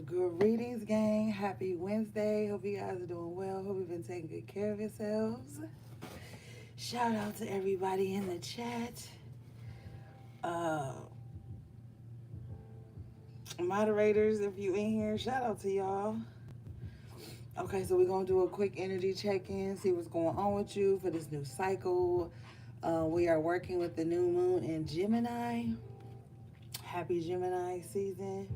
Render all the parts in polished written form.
Greetings, gang. Happy Wednesday. Hope you guys are doing well. Hope you've been taking good care of yourselves. Shout out to everybody in the chat. Uh, Moderators, if you in here, shout out to y'all. Okay, so we're gonna do a quick energy check-in, see what's going on with you for this new cycle. We are working with the new moon in Gemini. Happy Gemini season.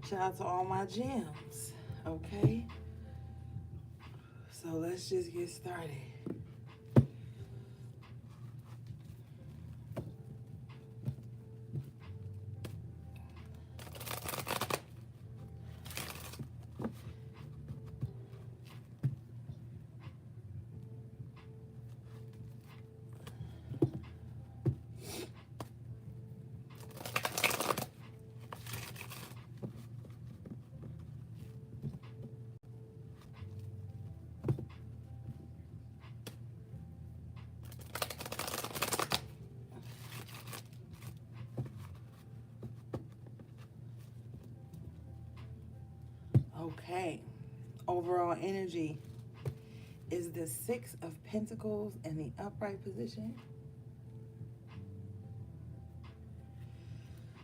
Shout out to all my gems. Okay, so let's just get started. Okay, overall energy is the Six of Pentacles in the upright position.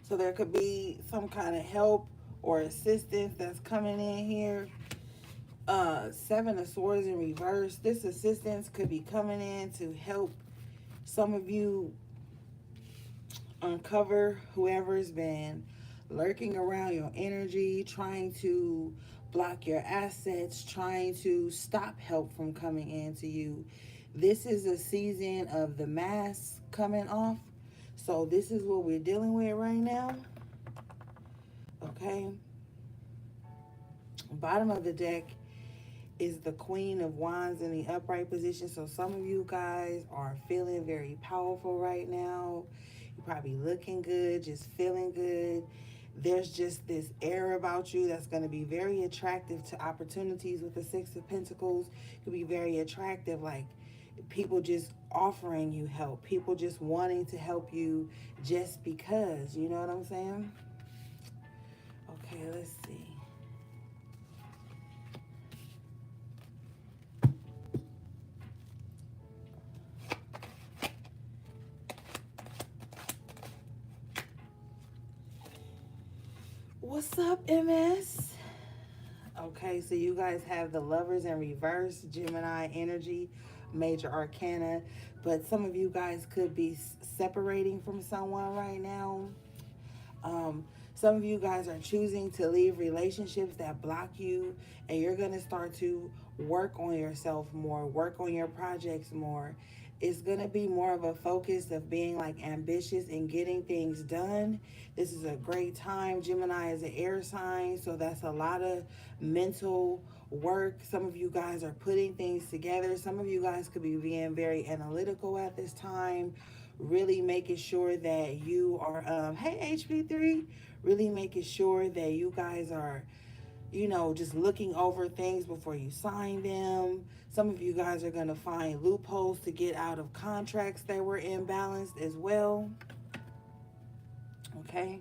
So there could be some kind of help or assistance that's coming in here. Seven of Swords in reverse. This assistance could be coming in to help some of you uncover whoever's been lurking around your energy, trying to block your assets, trying to stop help from coming into you. This is a season of the mask coming off. So this is what we're dealing with right now. Okay. Bottom of the deck is the Queen of Wands in the upright position. So some of you guys are feeling very powerful right now. You're probably looking good, just feeling good. There's just this air about you that's going to be very attractive to opportunities with the Six of Pentacles. It could be very attractive, like people just offering you help, people just wanting to help you just because, you know what I'm saying? Okay, let's see. What's up, MS? Okay, so you guys have the Lovers in reverse, Gemini energy, major arcana. But some of you guys could be separating from someone right now. Some of you guys are choosing to leave relationships that block you, and you're going to start to work on yourself more, work on your projects more. It's going to be more of a focus of being like ambitious and getting things done. This is a great time. Gemini is an air sign, so that's a lot of mental work. Some of you guys are putting things together. Some of you guys could be being very analytical at this time, really making sure that you are, hey HP3, really making sure that you guys are, you know, just looking over things before you sign them. Some of you guys are going to find loopholes to get out of contracts that were imbalanced as well. Okay.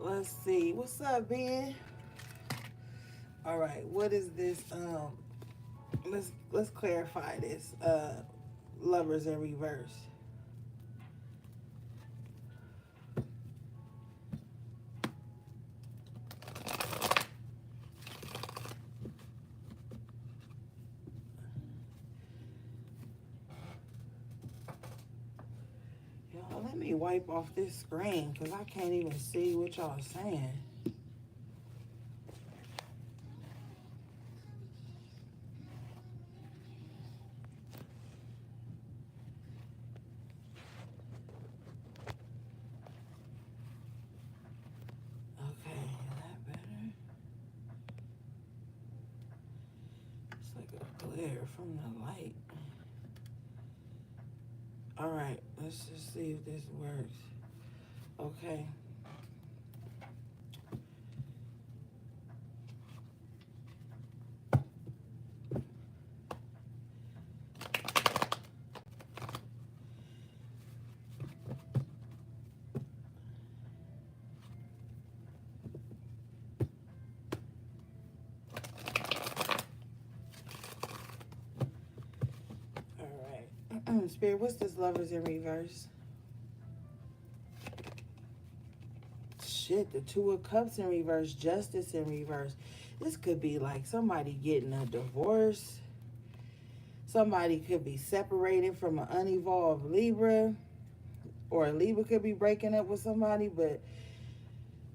Let's see. What's up, Ben? All right. What is this? Let's clarify this. Lovers in reverse. Let me wipe off this screen because I can't even see what y'all are saying. Okay, is that better? It's like a glare from the light. All right, let's just see if this works. Okay. Spirit, what's this Lovers in reverse? Shit, the Two of Cups in reverse, Justice in reverse. This could be like somebody getting a divorce. Somebody could be separated from an unevolved Libra, or a Libra could be breaking up with somebody, but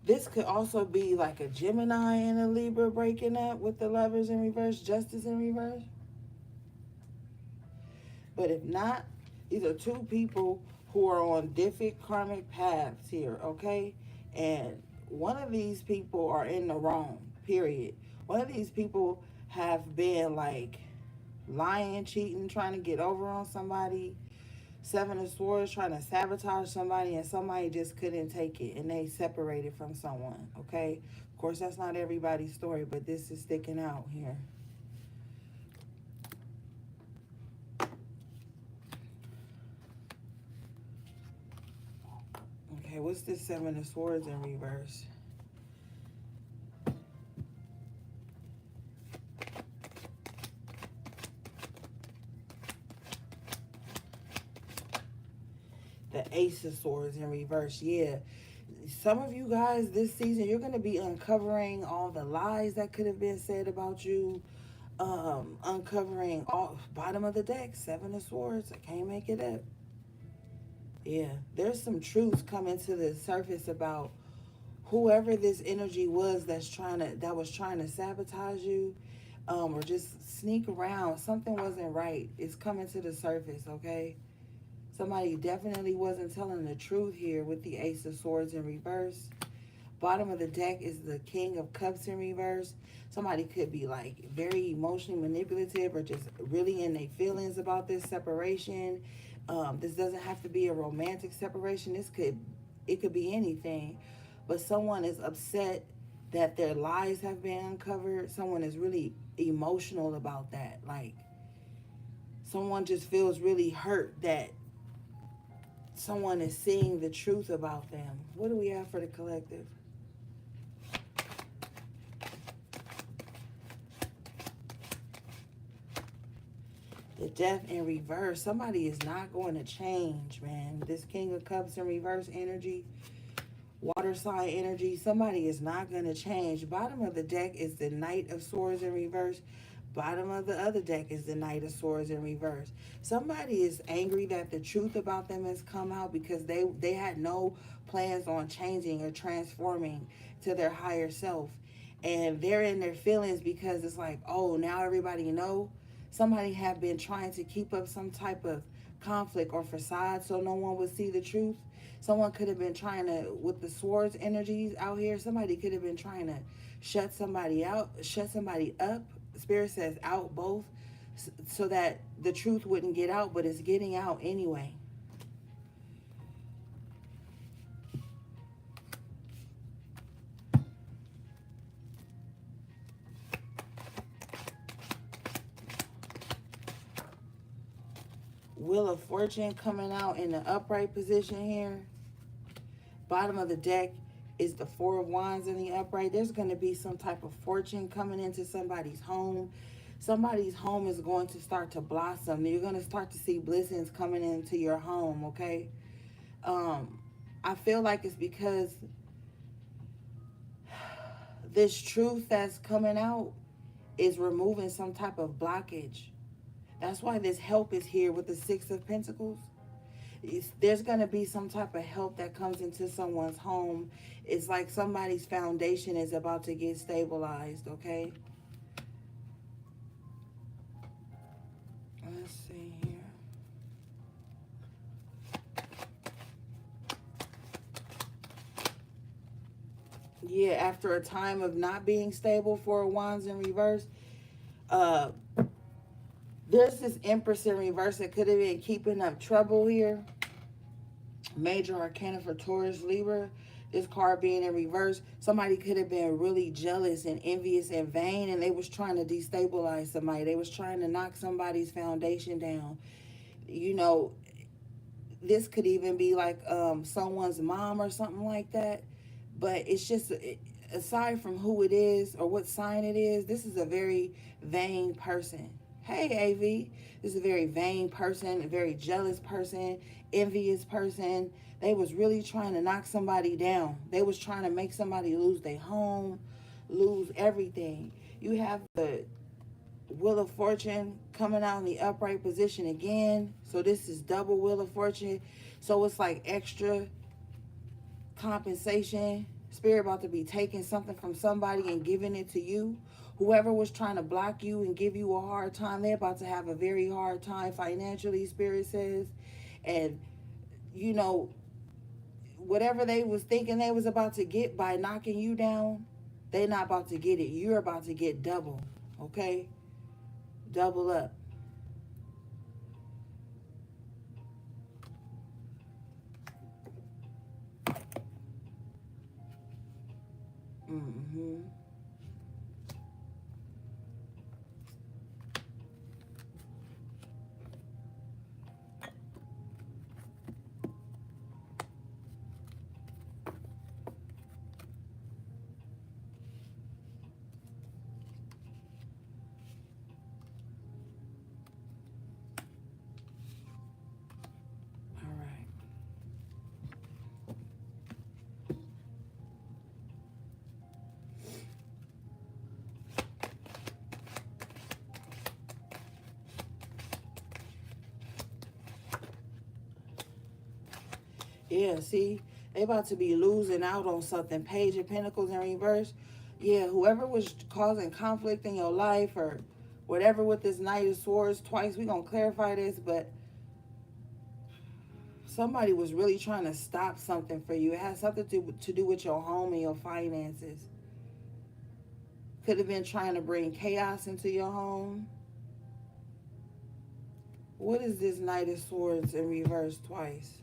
this could also be like a Gemini and a Libra breaking up with the Lovers in reverse, Justice in reverse. But if not, these are two people who are on different karmic paths here, okay? And one of these people are in the wrong, period. One of these people have been like lying, cheating, trying to get over on somebody. Seven of Swords, trying to sabotage somebody, and somebody just couldn't take it and they separated from someone, okay? Of course, that's not everybody's story, but this is sticking out here. Okay, what's this Seven of Swords in reverse? The Ace of Swords in reverse. Yeah, some of you guys this season, you're going to be uncovering all the lies that could have been said about you. Uncovering all bottom of the deck, Seven of Swords. I can't make it up. Yeah, there's some truths coming to the surface about whoever this energy was that was trying to sabotage you, or just sneak around. Something wasn't right. It's coming to the surface, okay? Somebody definitely wasn't telling the truth here with the Ace of Swords in reverse. Bottom of the deck is the King of Cups in reverse. Somebody could be like very emotionally manipulative or just really in their feelings about this separation. This doesn't have to be a romantic separation. It could be anything. But someone is upset that their lies have been uncovered. Someone is really emotional about that. Like someone just feels really hurt that someone is seeing the truth about them. What do we have for the collective? The Death in reverse. Somebody is not going to change, man. This King of Cups in reverse energy, water sign energy. Somebody is not going to change. Bottom of the deck is the Knight of Swords in reverse. Bottom of the other deck is the Knight of Swords in reverse. Somebody is angry that the truth about them has come out because they had no plans on changing or transforming to their higher self. And they're in their feelings because it's like, oh, now everybody know. Somebody have been trying to keep up some type of conflict or facade so no one would see the truth. Someone could have been trying to, with the swords energies out here, somebody could have been trying to shut somebody out, shut somebody up. Spirit says out both so that the truth wouldn't get out, but it's getting out anyway. Wheel of Fortune coming out in the upright position here. Bottom of the deck is the Four of Wands in the upright. There's going to be some type of fortune coming into somebody's home. Somebody's home is going to start to blossom. You're going to start to see blessings coming into your home, okay? I feel like it's because this truth that's coming out is removing some type of blockage. That's why this help is here with the Six of Pentacles. There's going to be some type of help that comes into someone's home. It's like somebody's foundation is about to get stabilized, okay? Let's see here. Yeah, after a time of not being stable, Four of Wands in reverse, there's this Empress in reverse that could have been keeping up trouble here. Major Arcana for Taurus, Libra. This card being in reverse. Somebody could have been really jealous and envious and vain, and they was trying to destabilize somebody. They was trying to knock somebody's foundation down. You know, this could even be like someone's mom or something like that. But it's just, aside from who it is or what sign it is, this is a very vain person. Hey, AV. This is a very vain person, a very jealous person, envious person. They was really trying to knock somebody down. They was trying to make somebody lose their home, lose everything. You have the Wheel of Fortune coming out in the upright position again. So this is double Wheel of Fortune. So it's like extra compensation. Spirit about to be taking something from somebody and giving it to you. Whoever was trying to block you and give you a hard time, they're about to have a very hard time financially, Spirit says. And, you know, whatever they was thinking they was about to get by knocking you down, they're not about to get it. You're about to get double, okay? Double up. Mm-hmm. All right. Yeah, see, they about to be losing out on something. Page of Pentacles in reverse. Yeah, whoever was causing conflict in your life or whatever with this Knight of Swords twice, we're going to clarify this, but somebody was really trying to stop something for you. It has something to do with your home and your finances. Could have been trying to bring chaos into your home. What is this Knight of Swords in reverse twice?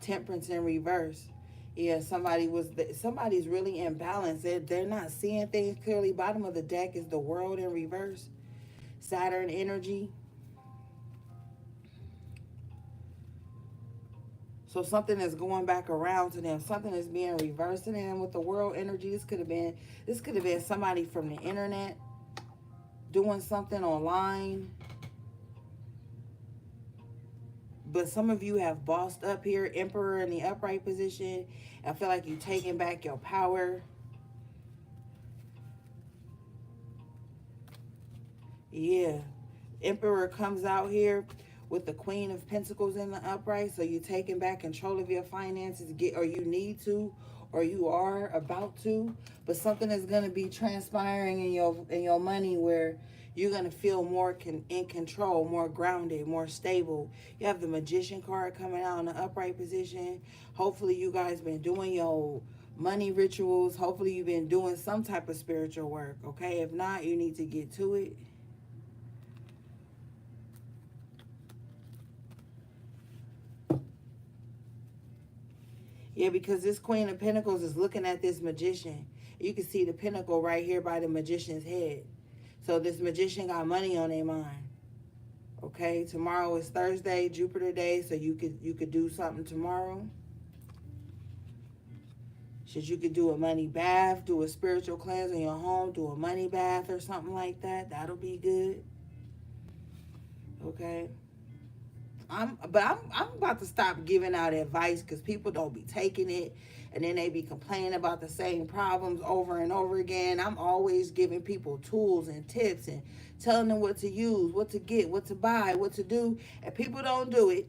Temperance in reverse. Yeah, somebody's really imbalanced. They're not seeing things clearly. Bottom of the deck is the World in reverse. Saturn energy. So something is going back around to them. Something is being reversed to them with the World energy. This could have been somebody from the internet doing something online. But some of you have bossed up here. Emperor in the upright position. I feel like you're taking back your power. Yeah. Emperor comes out here with the Queen of Pentacles in the upright. So you're taking back control of your finances, or you need to, or you are about to. But something is going to be transpiring in your money where you're going to feel more in control, more grounded, more stable. You have the Magician card coming out in the upright position. Hopefully you guys been doing your money rituals. Hopefully you've been doing some type of spiritual work, okay? If not, you need to get to it. Yeah, because this Queen of Pentacles is looking at this Magician. You can see the pentacle right here by the Magician's head. So this Magician got money on their mind. Okay, tomorrow is Thursday, Jupiter Day, so you could do something tomorrow. You could do a money bath, do a spiritual cleanse in your home, do a money bath or something like that. That'll be good. Okay. I'm about to stop giving out advice because people don't be taking it, and then they be complaining about the same problems over and over again. I'm always giving people tools and tips and telling them what to use, what to get, what to buy, what to do, and people don't do it.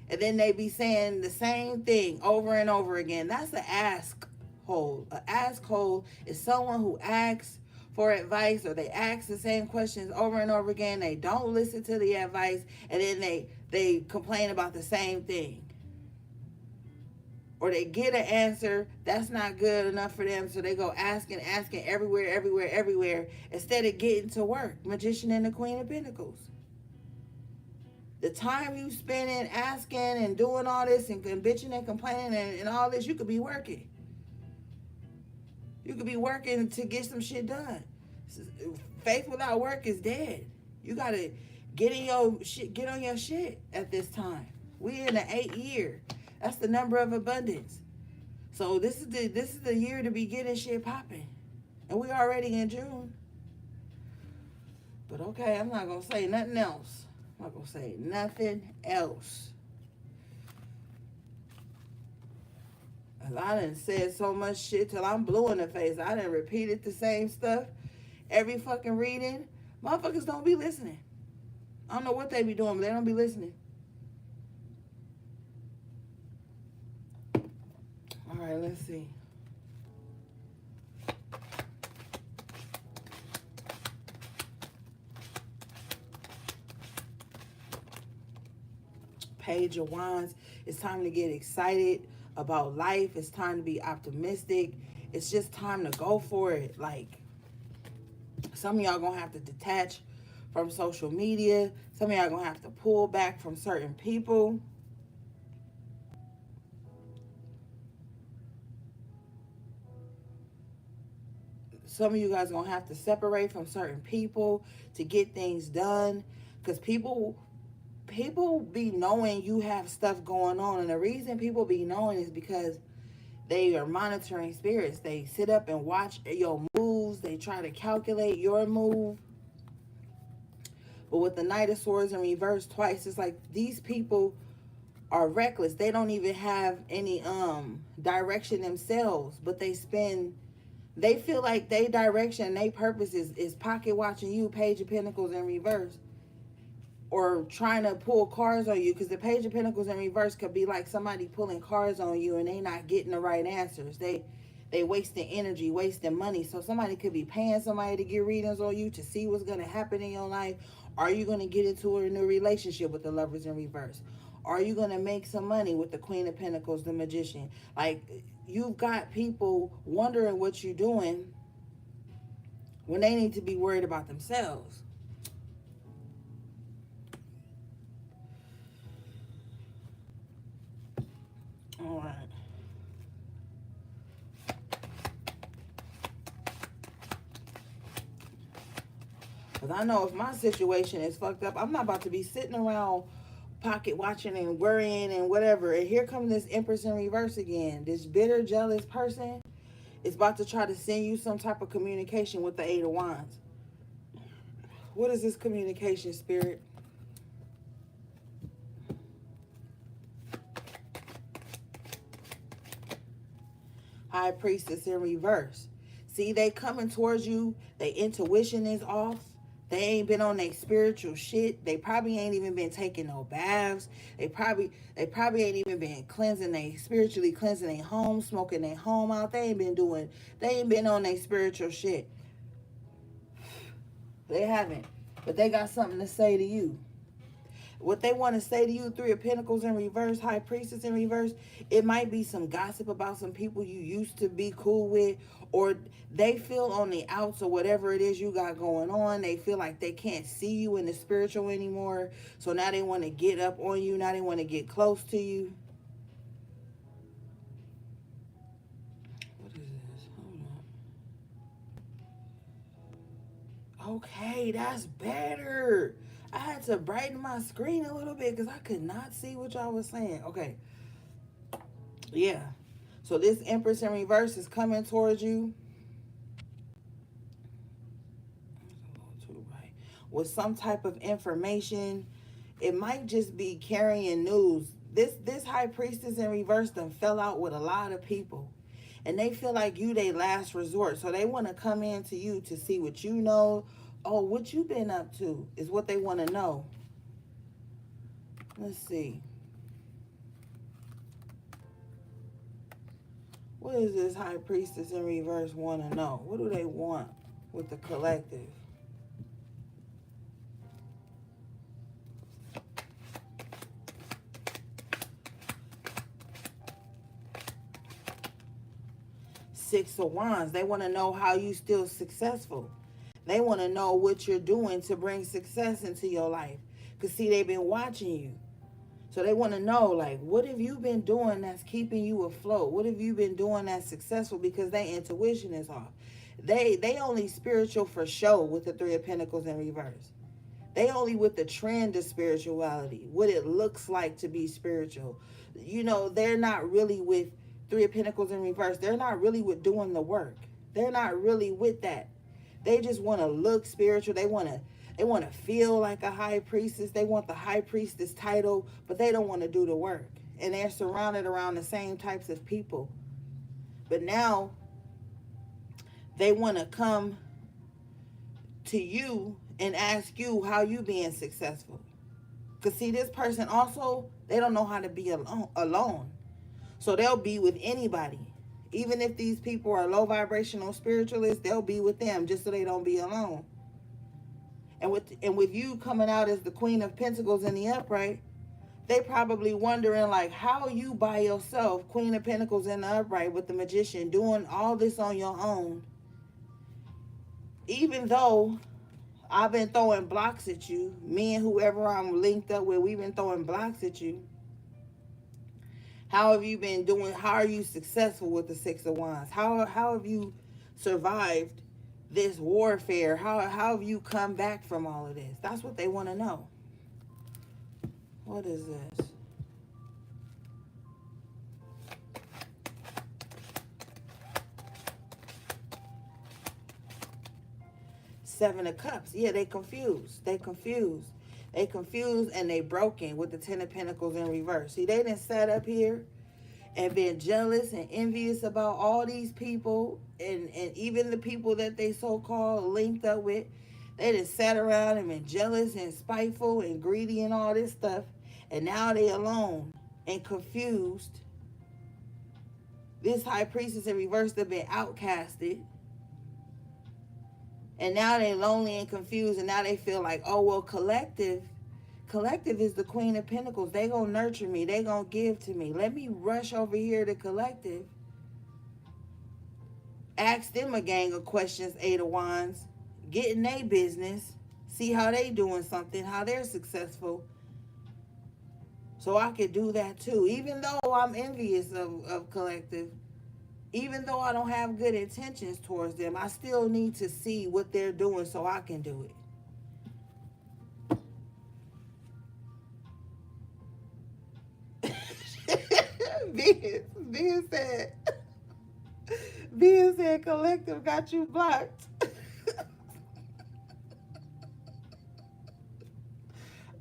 And then they be saying the same thing over and over again. That's an ask hole. An ask hole is someone who asks for advice, or they ask the same questions over and over again. They don't listen to the advice, and then they complain about the same thing. Or they get an answer that's not good enough for them, so they go asking everywhere, instead of getting to work. Magician and the Queen of Pentacles. The time you spending asking and doing all this and bitching and complaining and all this, you could be working. You could be working to get some shit done. Faith without work is dead. You gotta get on your shit at this time. We in the 8th year. That's the number of abundance. So this is the year to be getting shit popping. And we already in June. But okay, I'm not gonna say nothing else. I'm not gonna say nothing else. I done said so much shit till I'm blue in the face. I done repeated the same stuff every fucking reading. Motherfuckers don't be listening. I don't know what they be doing, but they don't be listening. All right, let's see. Page of Wands. It's time to get excited about life. It's time to be optimistic. It's just time to go for it. Like, some of y'all gonna have to detach from social media. Some of y'all gonna have to pull back from certain people. Some of you guys gonna have to separate from certain people to get things done, because people be knowing you have stuff going on, and the reason people be knowing is because they are monitoring spirits. They sit up and watch your moves. They try to calculate your move. But with the Knight of Swords in reverse twice, it's like these people are reckless. They don't even have any direction themselves, but they feel like their direction, their purpose is pocket watching you, Page of Pentacles in reverse, or trying to pull cards on you, because the Page of Pentacles in reverse could be like somebody pulling cards on you and they not getting the right answers. They wasting energy, wasting money. So somebody could be paying somebody to get readings on you to see what's going to happen in your life. Are you going to get into a new relationship with the Lovers in reverse? Are you going to make some money with the Queen of Pentacles, the Magician? Like, you've got people wondering what you're doing when they need to be worried about themselves. All right. Because I know if my situation is fucked up, I'm not about to be sitting around pocket watching and worrying and whatever. And here comes this Empress in reverse again. This bitter, jealous person is about to try to send you some type of communication with the Eight of Wands. What is this communication, Spirit? High Priestess in reverse. See, they coming towards you. Their intuition is off. They ain't been on their spiritual shit. They probably ain't even been taking no baths. They probably ain't even been spiritually cleansing their home, smoking their home out. They ain't been on their spiritual shit. They haven't. But they got something to say to you. What they want to say to you, Three of Pentacles in reverse, High Priestess in reverse, it might be some gossip about some people you used to be cool with, or they feel on the outs or whatever it is you got going on. They feel like they can't see you in the spiritual anymore. So now they want to get up on you. Now they want to get close to you. What is this? Hold on. Okay, that's better. I had to brighten my screen a little bit because I could not see what y'all was saying. Okay. Yeah. So this Empress in reverse is coming towards you with some type of information. It might just be carrying news. This High Priestess in reverse done fell out with a lot of people. And they feel like you they last resort. So they want to come in to you to see what you know. Oh, what you been up to is what they want to know. Let's see. What does this High Priestess in reverse want to know? What do they want with the collective? Six of Wands. They want to know how you still successful. They want to know what you're doing to bring success into your life. Because, see, they've been watching you. So they want to know, like, what have you been doing that's keeping you afloat? What have you been doing that's successful? Because their intuition is off. They only spiritual for show with the Three of Pentacles in reverse. They only with the trend of spirituality, what it looks like to be spiritual. You know, they're not really with Three of Pentacles in reverse. They're not really with doing the work. They're not really with that. They just want to look spiritual. They want to feel like a high priestess. They want the high priestess title, but they don't want to do the work. And they're surrounded around the same types of people. But now they want to come to you and ask you how you being successful. Because see, this person also, they don't know how to be alone. So they'll be with anybody. Even if these people are low vibrational spiritualists, they'll be with them just so they don't be alone. And with you coming out as the Queen of Pentacles in the upright, they probably wondering like, how you by yourself, Queen of Pentacles in the upright with the Magician, doing all this on your own, even though I've been throwing blocks at you. Me and whoever I'm linked up with, we've been throwing blocks at you. How have you been doing? How are you successful with the Six of Wands? How have you survived this warfare? How have you come back from all of this? That's what they want to know. What is this? Seven of Cups. Yeah, they confused. They confused. They confused and they broken with the Ten of Pentacles in reverse. See, they didn't sat up here and been jealous and envious about all these people and even the people that they so-called linked up with. They just sat around and been jealous and spiteful and greedy and all this stuff. And now they alone and confused. This high priestess in reverse, they've been outcasted. And now they're lonely and confused. And now they feel like, oh, well, collective is the Queen of Pentacles. They gonna nurture me. They gonna give to me. Let me rush over here to collective. Ask them a gang of questions, Eight of Wands. Get in their business. See how they doing something, how they're successful. So I could do that too. Even though I'm envious of collective, even though I don't have good intentions towards them, I still need to see what they're doing so I can do it. Being said collective got you blocked.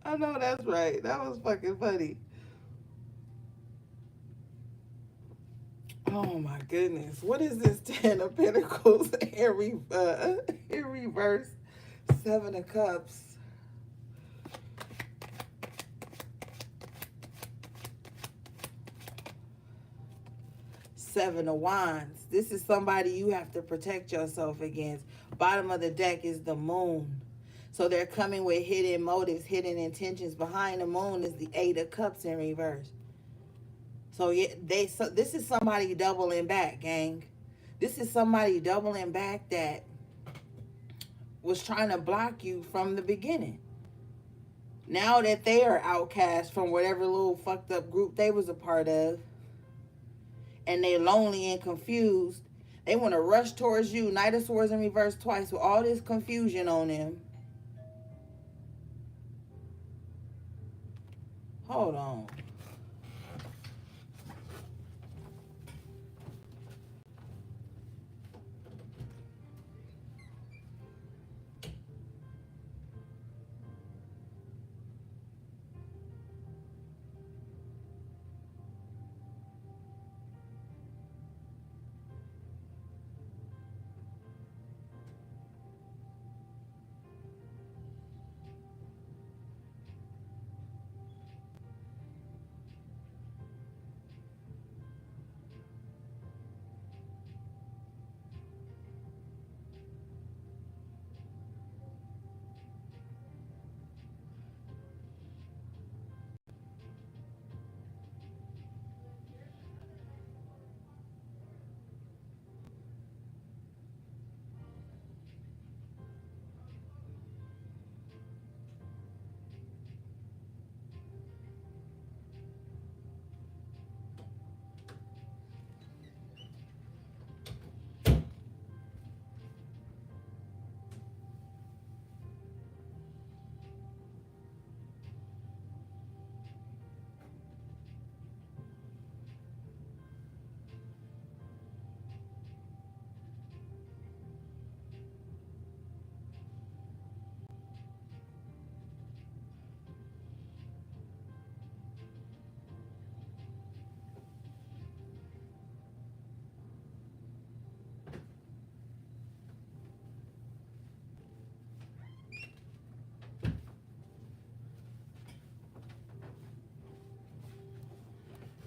I know that's right. That was fucking funny. Oh my goodness. What is this Ten of Pentacles in reverse? Seven of Cups. Seven of Wands. This is somebody you have to protect yourself against. Bottom of the deck is the Moon. So they're coming with hidden motives, hidden intentions. Behind the Moon is the Eight of Cups in reverse. So yeah, this is somebody doubling back, gang. This is somebody doubling back that was trying to block you from the beginning. Now that they are outcast from whatever little fucked up group they was a part of, and they lonely and confused, they want to rush towards you. Knight of Swords in reverse twice with all this confusion on them. Hold on.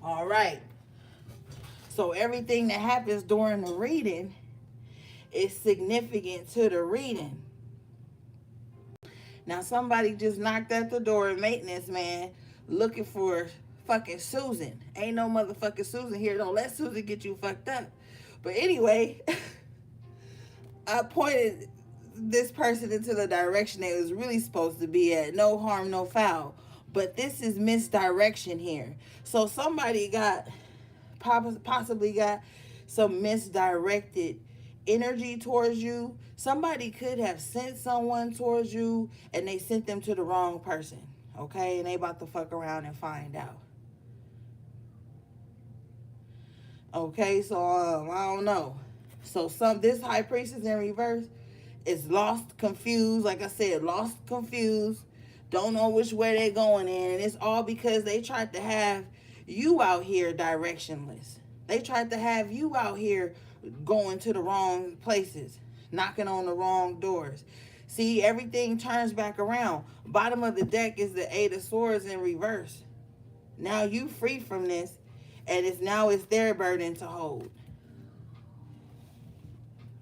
All right. So everything that happens during the reading is significant to the reading. Now somebody just knocked at the door of maintenance, man, looking for fucking Susan. Ain't no motherfucking Susan here. Don't let Susan get you fucked up. But anyway, I pointed this person into the direction they was really supposed to be at. No harm, no foul. But this is misdirection here. So somebody got possibly got some misdirected energy towards you. Somebody could have sent someone towards you and they sent them to the wrong person. Okay? And they about to fuck around and find out. Okay, so I don't know. So this high priestess in reverse is lost, confused. Like I said, lost, confused. Don't know which way they're going in. And it's all because they tried to have you out here directionless. They tried to have you out here going to the wrong places, knocking on the wrong doors. See, everything turns back around. Bottom of the deck is the Eight of Swords in reverse. Now you free from this, and it's their burden to hold.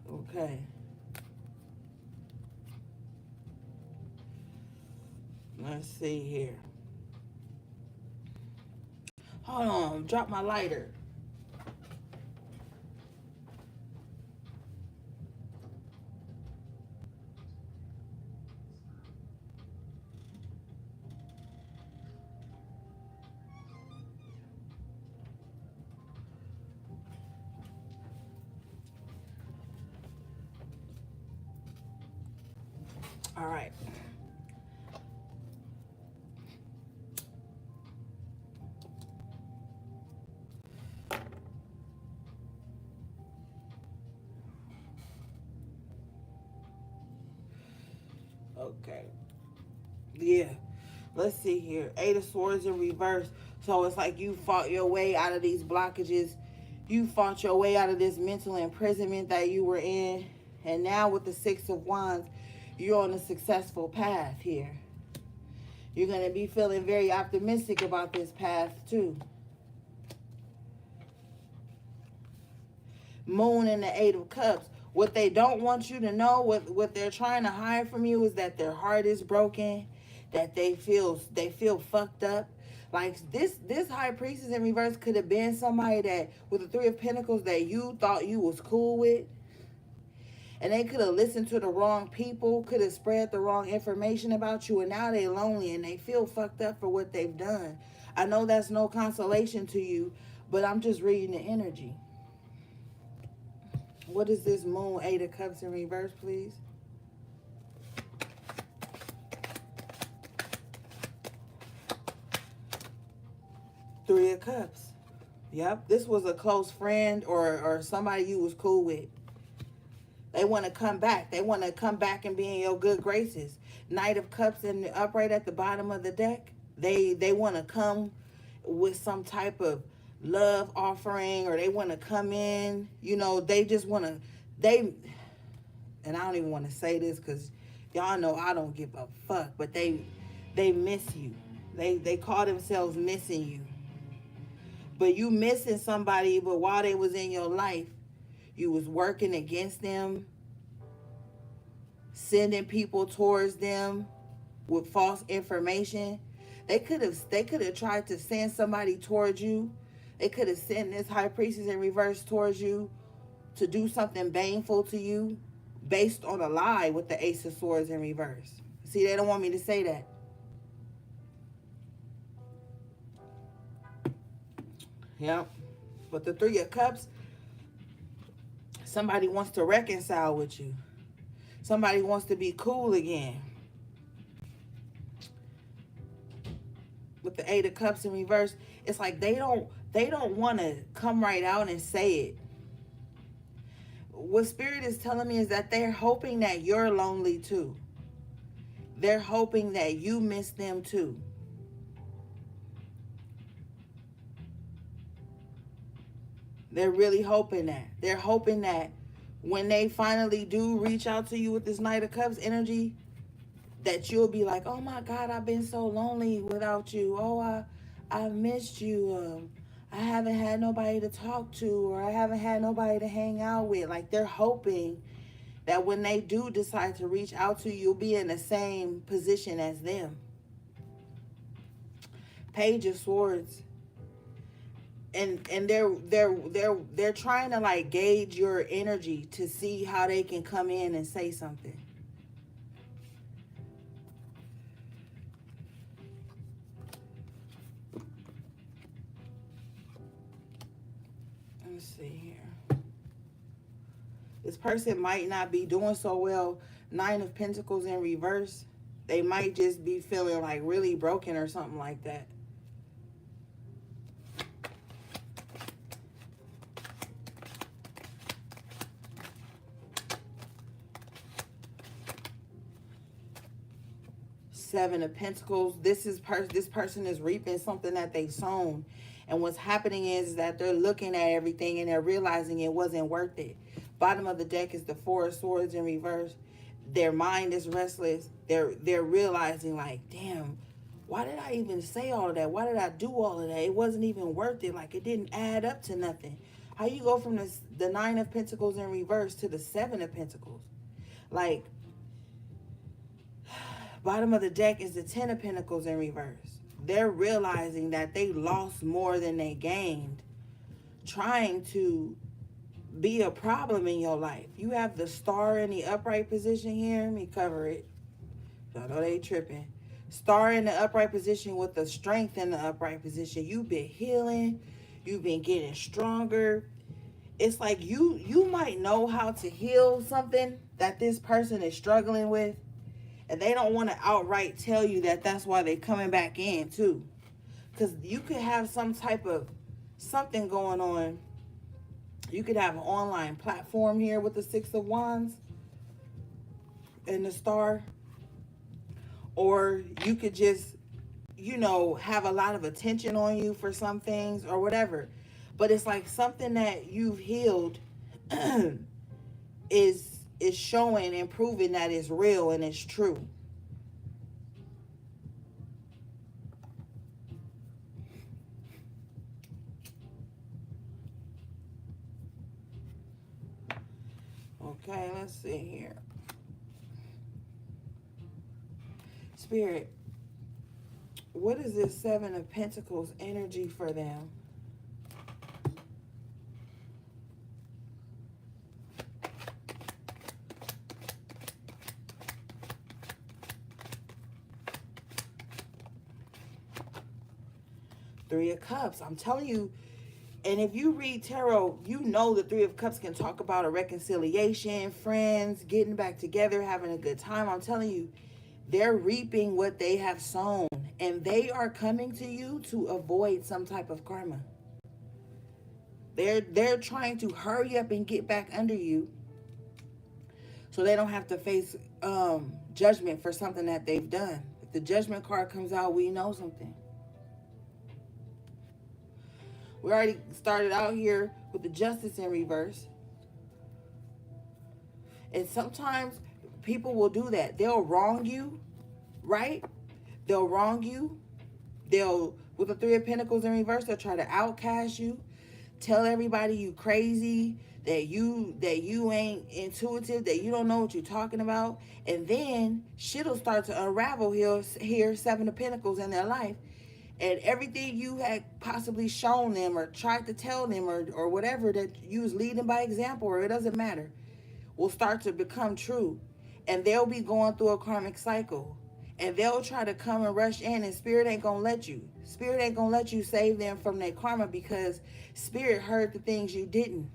Okay. Let's see here. Hold on, drop my lighter. All right. Okay. Yeah. Let's see here. Eight of Swords in reverse. So it's like you fought your way out of these blockages. You fought your way out of this mental imprisonment that you were in. And now with the Six of Wands, you're on a successful path here. You're going to be feeling very optimistic about this path too. Moon and the Eight of Cups. What they don't want you to know, what they're trying to hide from you, is that their heart is broken, that they feel fucked up. Like this high priestess in reverse could have been somebody that, with the Three of Pentacles, that you thought you was cool with. And they could have listened to the wrong people, could have spread the wrong information about you, and now they lonely and they feel fucked up for what they've done. I know that's no consolation to you, but I'm just reading the energy. What is this Moon, Eight of Cups in reverse, please? Three of Cups. Yep, this was a close friend or somebody you was cool with. They want to come back. They want to come back and be in your good graces. Knight of Cups in the upright at the bottom of the deck. They want to come with some type of love offering, or they want to come in. You know, they just want to, and I don't even want to say this because y'all know I don't give a fuck, but they miss you. They call themselves missing you. But you missing somebody, but while they was in your life, you was working against them, sending people towards them with false information. They could have tried to send somebody towards you. They could have sent this high priestess in reverse towards you to do something baneful to you based on a lie with the Ace of Swords in reverse. See, they don't want me to say that. Yep. But the Three of Cups, somebody wants to reconcile with you. Somebody wants to be cool again. With the Eight of Cups in reverse, it's like they don't want to come right out and say it. What Spirit is telling me is that they're hoping that you're lonely too. They're hoping that you miss them too. They're really hoping that. They're hoping that when they finally do reach out to you with this Knight of Cups energy, that you'll be like, oh my God, I've been so lonely without you. Oh, I missed you. I haven't had nobody to talk to, or I haven't had nobody to hang out with. Like, they're hoping that when they do decide to reach out to you, you'll be in the same position as them. Page of Swords. And they're trying to like gauge your energy to see how they can come in and say something. Let's see here. This person might not be doing so well. Nine of Pentacles in reverse. They might just be feeling like really broken or something like that. Seven of Pentacles. This person is reaping something that they sown. And what's happening is that they're looking at everything and they're realizing it wasn't worth it. Bottom of the deck is the Four of Swords in reverse. Their mind is restless. They're realizing like, damn, why did I even say all of that? Why did I do all of that? It wasn't even worth it. Like, it didn't add up to nothing. How you go from the Nine of Pentacles in reverse to the Seven of Pentacles? Like, bottom of the deck is the Ten of Pentacles in reverse. They're realizing that they lost more than they gained trying to be a problem in your life. You have the Star in the upright position here. Let me cover it. I know they tripping. Star in the upright position with the Strength in the upright position. You've been healing. You've been getting stronger. It's like you might know how to heal something that this person is struggling with. And they don't want to outright tell you that that's why they're coming back in too. Because you could have some type of something going on. You could have an online platform here with the Six of Wands and the Star. Or you could just, have a lot of attention on you for some things or whatever. But it's like something that you've healed is showing and proving that it's real and it's true. Okay, let's see here. Spirit, what is this Seven of Pentacles energy for them? Three of Cups. I'm telling you, and if you read tarot, you know the Three of Cups can talk about a reconciliation, friends, getting back together, having a good time. I'm telling you, they're reaping what they have sown, and they are coming to you to avoid some type of karma. They're trying to hurry up and get back under you so they don't have to face judgment for something that they've done. If the Judgment card comes out, we know something. We already started out here with the Justice in reverse. And sometimes people will do that. They'll wrong you, right? They'll wrong you. With the Three of Pentacles in reverse, they'll try to outcast you, tell everybody you crazy, that you ain't intuitive, that you don't know what you're talking about. And then shit'll start to unravel here, Seven of Pentacles in their life. And everything you had possibly shown them or tried to tell them or whatever that you was leading by example, or it doesn't matter, will start to become true. And they'll be going through a karmic cycle. And they'll try to come and rush in, and Spirit ain't going to let you. Spirit ain't going to let you save them from their karma, because Spirit heard the things you didn't.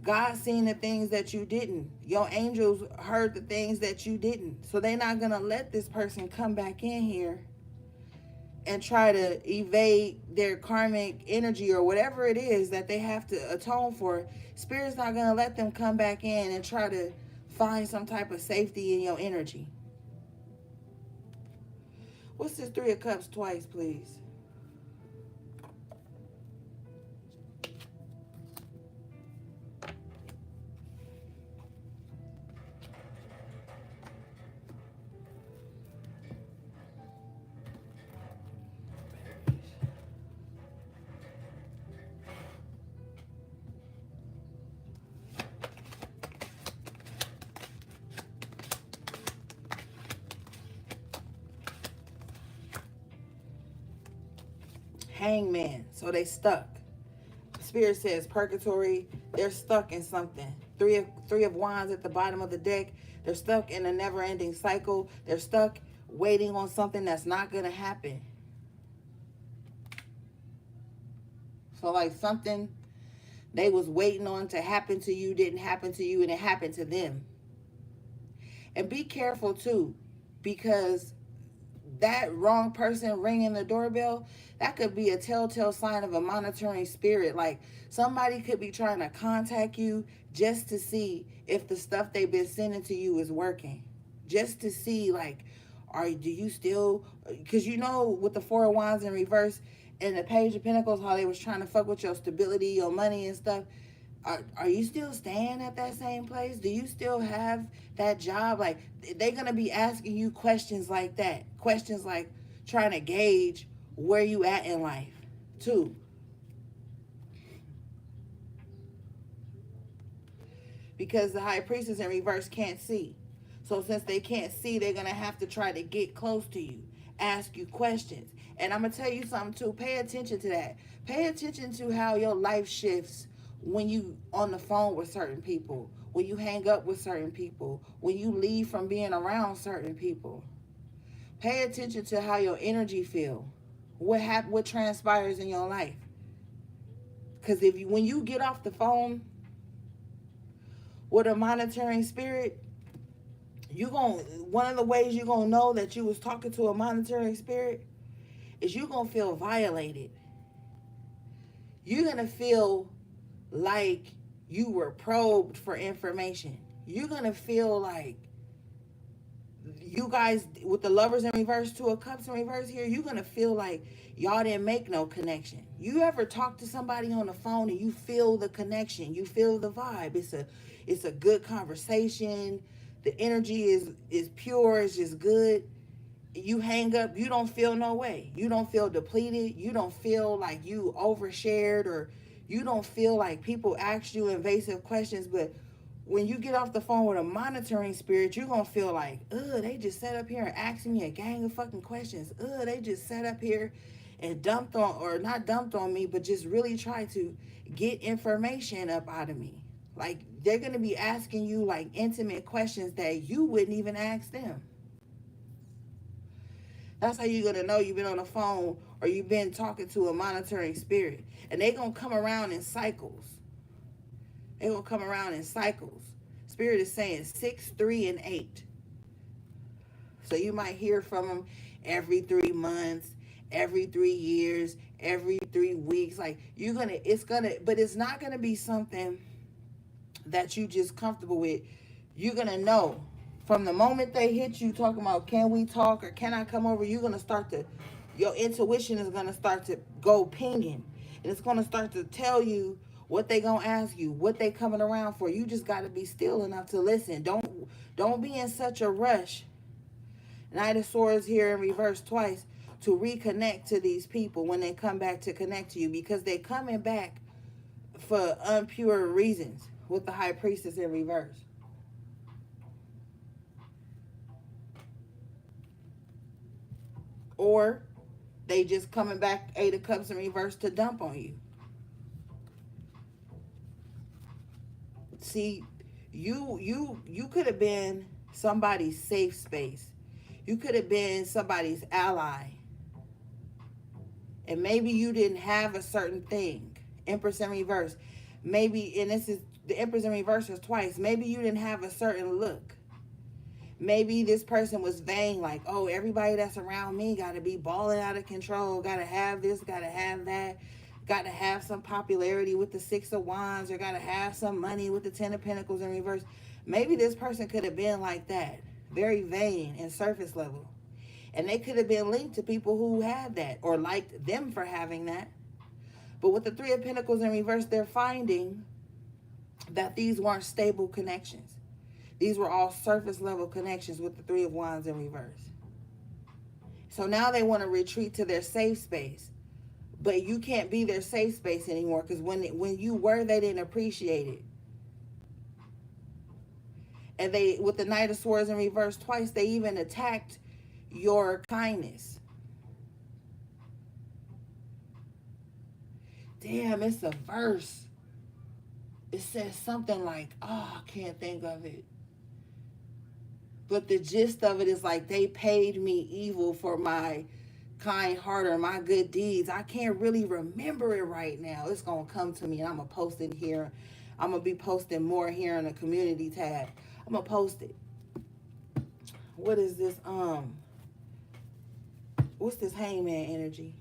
God seen the things that you didn't. Your angels heard the things that you didn't. So they're not going to let this person come back in here and try to evade their karmic energy or whatever it is that they have to atone for. Spirit's not going to let them come back in and try to find some type of safety in your energy. What's this Three of Cups twice, please? Hangman. So they stuck. Spirit says purgatory. They're stuck in something. Three of wands at the bottom of the deck. They're stuck in a never-ending cycle. They're stuck waiting on something that's not going to happen. So like something they was waiting on to happen to you didn't happen to you, and it happened to them. And be careful too, because that wrong person ringing the doorbell, that could be a telltale sign of a monitoring spirit. Like somebody could be trying to contact you just to see if the stuff they've been sending to you is working, just to see like, do you still, because you know with the Four of Wands in reverse and the Page of Pentacles, how they was trying to fuck with your stability, your money and stuff. Are you still staying at that same place? Do you still have that job? Like, they're going to be asking you questions like that. Questions like trying to gauge where you at in life, too. Because the High Priestess in reverse can't see. So since they can't see, they're going to have to try to get close to you, ask you questions. And I'm going to tell you something, too. Pay attention to that. Pay attention to how your life shifts when you on the phone with certain people, when you hang up with certain people, when you leave from being around certain people. Pay attention to how your energy feel, what transpires in your life. Because when you get off the phone with a monitoring spirit, one of the ways you're gonna know that you was talking to a monitoring spirit is you're gonna feel violated. You're gonna feel like you were probed for information. You're going to feel like you guys, with the Lovers in reverse, Two of Cups in reverse here, you're going to feel like y'all didn't make no connection. You ever talk to somebody on the phone and you feel the connection, you feel the vibe. It's a good conversation. The energy is pure, it's just good. You hang up, you don't feel no way. You don't feel depleted. You don't feel like you overshared, or you don't feel like people ask you invasive questions. But when you get off the phone with a monitoring spirit, you're going to feel like, they just sat up here and asked me a gang of fucking questions. They just sat up here and dumped on, or not dumped on me, but just really tried to get information up out of me. Like, they're going to be asking you like intimate questions that you wouldn't even ask them. That's how you're going to know you've been on the phone or you've been talking to a monitoring spirit. And they're going to come around in cycles. They're going to come around in cycles. Spirit is saying 6, 3, and 8. So you might hear from them every 3 months, every 3 years, every 3 weeks. Like, but it's not going to be something that you just comfortable with. You're going to know. From the moment they hit you talking about, can we talk or can I come over, you're going to start to, your intuition is going to start to go pinging. And it's going to start to tell you what they going to ask you, what they coming around for. You just got to be still enough to listen. Don't be in such a rush. Knight of Swords here in reverse twice to reconnect to these people when they come back to connect to you, because they coming back for unpure reasons with the High Priestess in reverse. Or they just coming back, 8 of Cups in reverse, to dump on you. See, you could have been somebody's safe space. You could have been somebody's ally. And maybe you didn't have a certain thing. Empress in reverse. Maybe, and this is, the Empress in reverse is twice. Maybe you didn't have a certain look. Maybe this person was vain, like, oh, everybody that's around me got to be balling out of control, got to have this, got to have that, got to have some popularity with the 6 of Wands, or got to have some money with the 10 of Pentacles in reverse. Maybe this person could have been like that, very vain and surface level. And they could have been linked to people who had that or liked them for having that. But with the 3 of Pentacles in reverse, they're finding that these weren't stable connections. These were all surface level connections with the 3 of Wands in reverse. So now they want to retreat to their safe space. But you can't be their safe space anymore, because when you were, they didn't appreciate it. And they, with the Knight of Swords in reverse twice, they even attacked your kindness. damn, it's a verse. It says something like, oh, I can't think of it. But the gist of it is like, they paid me evil for my kind heart or my good deeds. I can't really remember it right now. It's going to come to me, and I'm going to post it here. I'm going to be posting more here in the community tab. I'm going to post it. What is this? What's this hangman energy?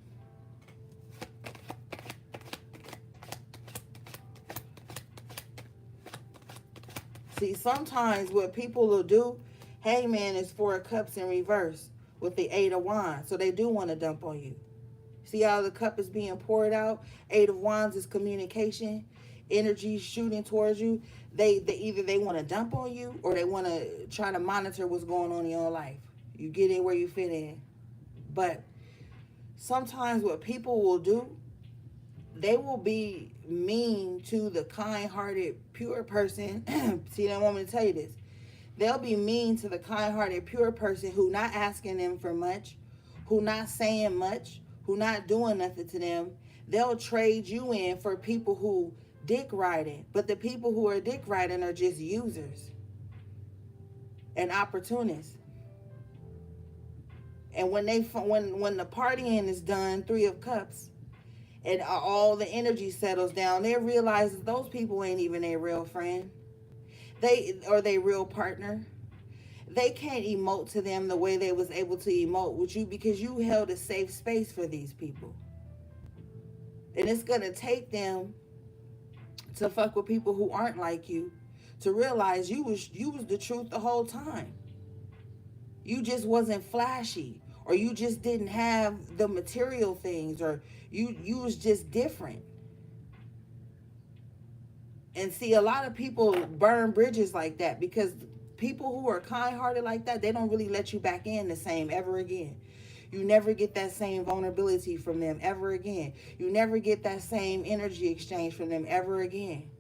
See, sometimes what people will do, hangman is 4 of cups in reverse with the 8 of wands. So they do want to dump on you. See how the cup is being poured out? 8 of wands is communication, energy shooting towards you. They either they want to dump on you, or they want to try to monitor what's going on in your life. You get in where you fit in. But sometimes what people will do, they will be mean to the kind-hearted, pure person. See, they want me to tell you this. They'll be mean to the kind-hearted, pure person who not asking them for much, who not saying much, who not doing nothing to them. They'll trade you in for people who dick riding. But the people who are dick riding are just users and opportunists. And when the partying is done, 3 of cups, and all the energy settles down, they realize that those people ain't even a real friend. They real partner. They can't emote to them the way they was able to emote with you, because you held a safe space for these people. And it's gonna take them to fuck with people who aren't like you to realize you was the truth the whole time. You just wasn't flashy, or you just didn't have the material things, or you was just different. And see, a lot of people burn bridges like that, because people who are kind-hearted like that, they don't really let you back in the same ever again. You never get that same vulnerability from them ever again. You never get that same energy exchange from them ever again.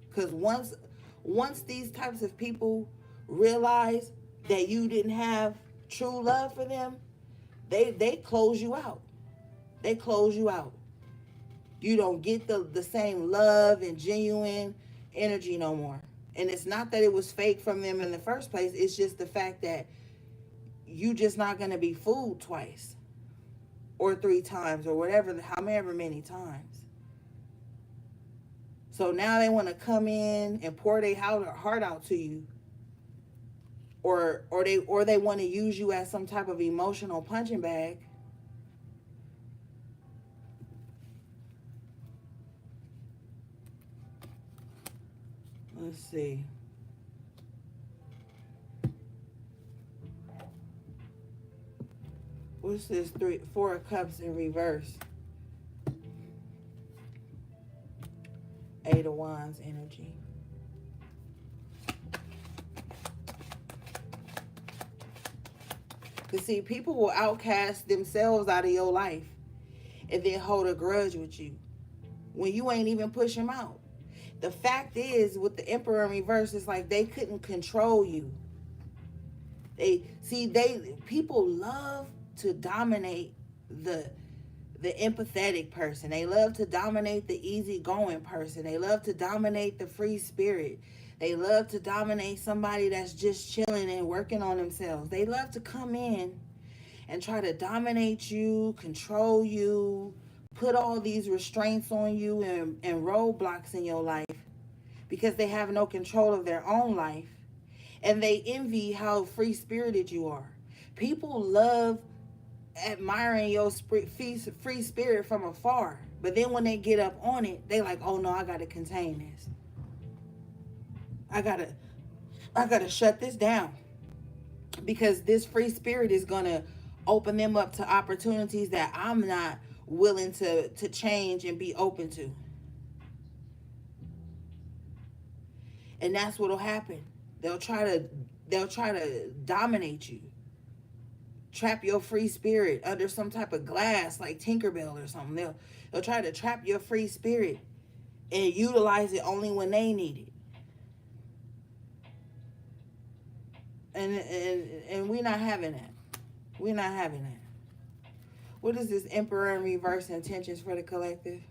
Because once these types of people realize that you didn't have true love for them, they close you out. They close you out. You don't get the same love and genuine energy no more. And it's not that it was fake from them in the first place. It's just the fact that you just not going to be fooled twice or 3 times or whatever, however many times. So now they want to come in and pour their heart out to you. Or they want to use you as some type of emotional punching bag. Let's see. What's this 4 of cups in reverse? 8 of wands energy. Because see, people will outcast themselves out of your life and then hold a grudge with you when you ain't even push them out. The fact is, with the Emperor in reverse, it's like they couldn't control you. People love to dominate the empathetic person. They love to dominate the easygoing person. They love to dominate the free spirit. They love to dominate somebody that's just chilling and working on themselves. They love to come in and try to dominate you, control you, put all these restraints on you and roadblocks in your life, because they have no control of their own life. And they envy how free-spirited you are. People love admiring your free spirit from afar. But then when they get up on it, they like, oh no, I got to contain this. I gotta shut this down, because this free spirit is gonna open them up to opportunities that I'm not willing to change and be open to. And that's what'll happen. They'll try to dominate you, trap your free spirit under some type of glass like Tinkerbell or something. They'll try to trap your free spirit and utilize it only when they need it. And we're not having that. We're not having that. What is this Emperor in reverse intentions for the collective?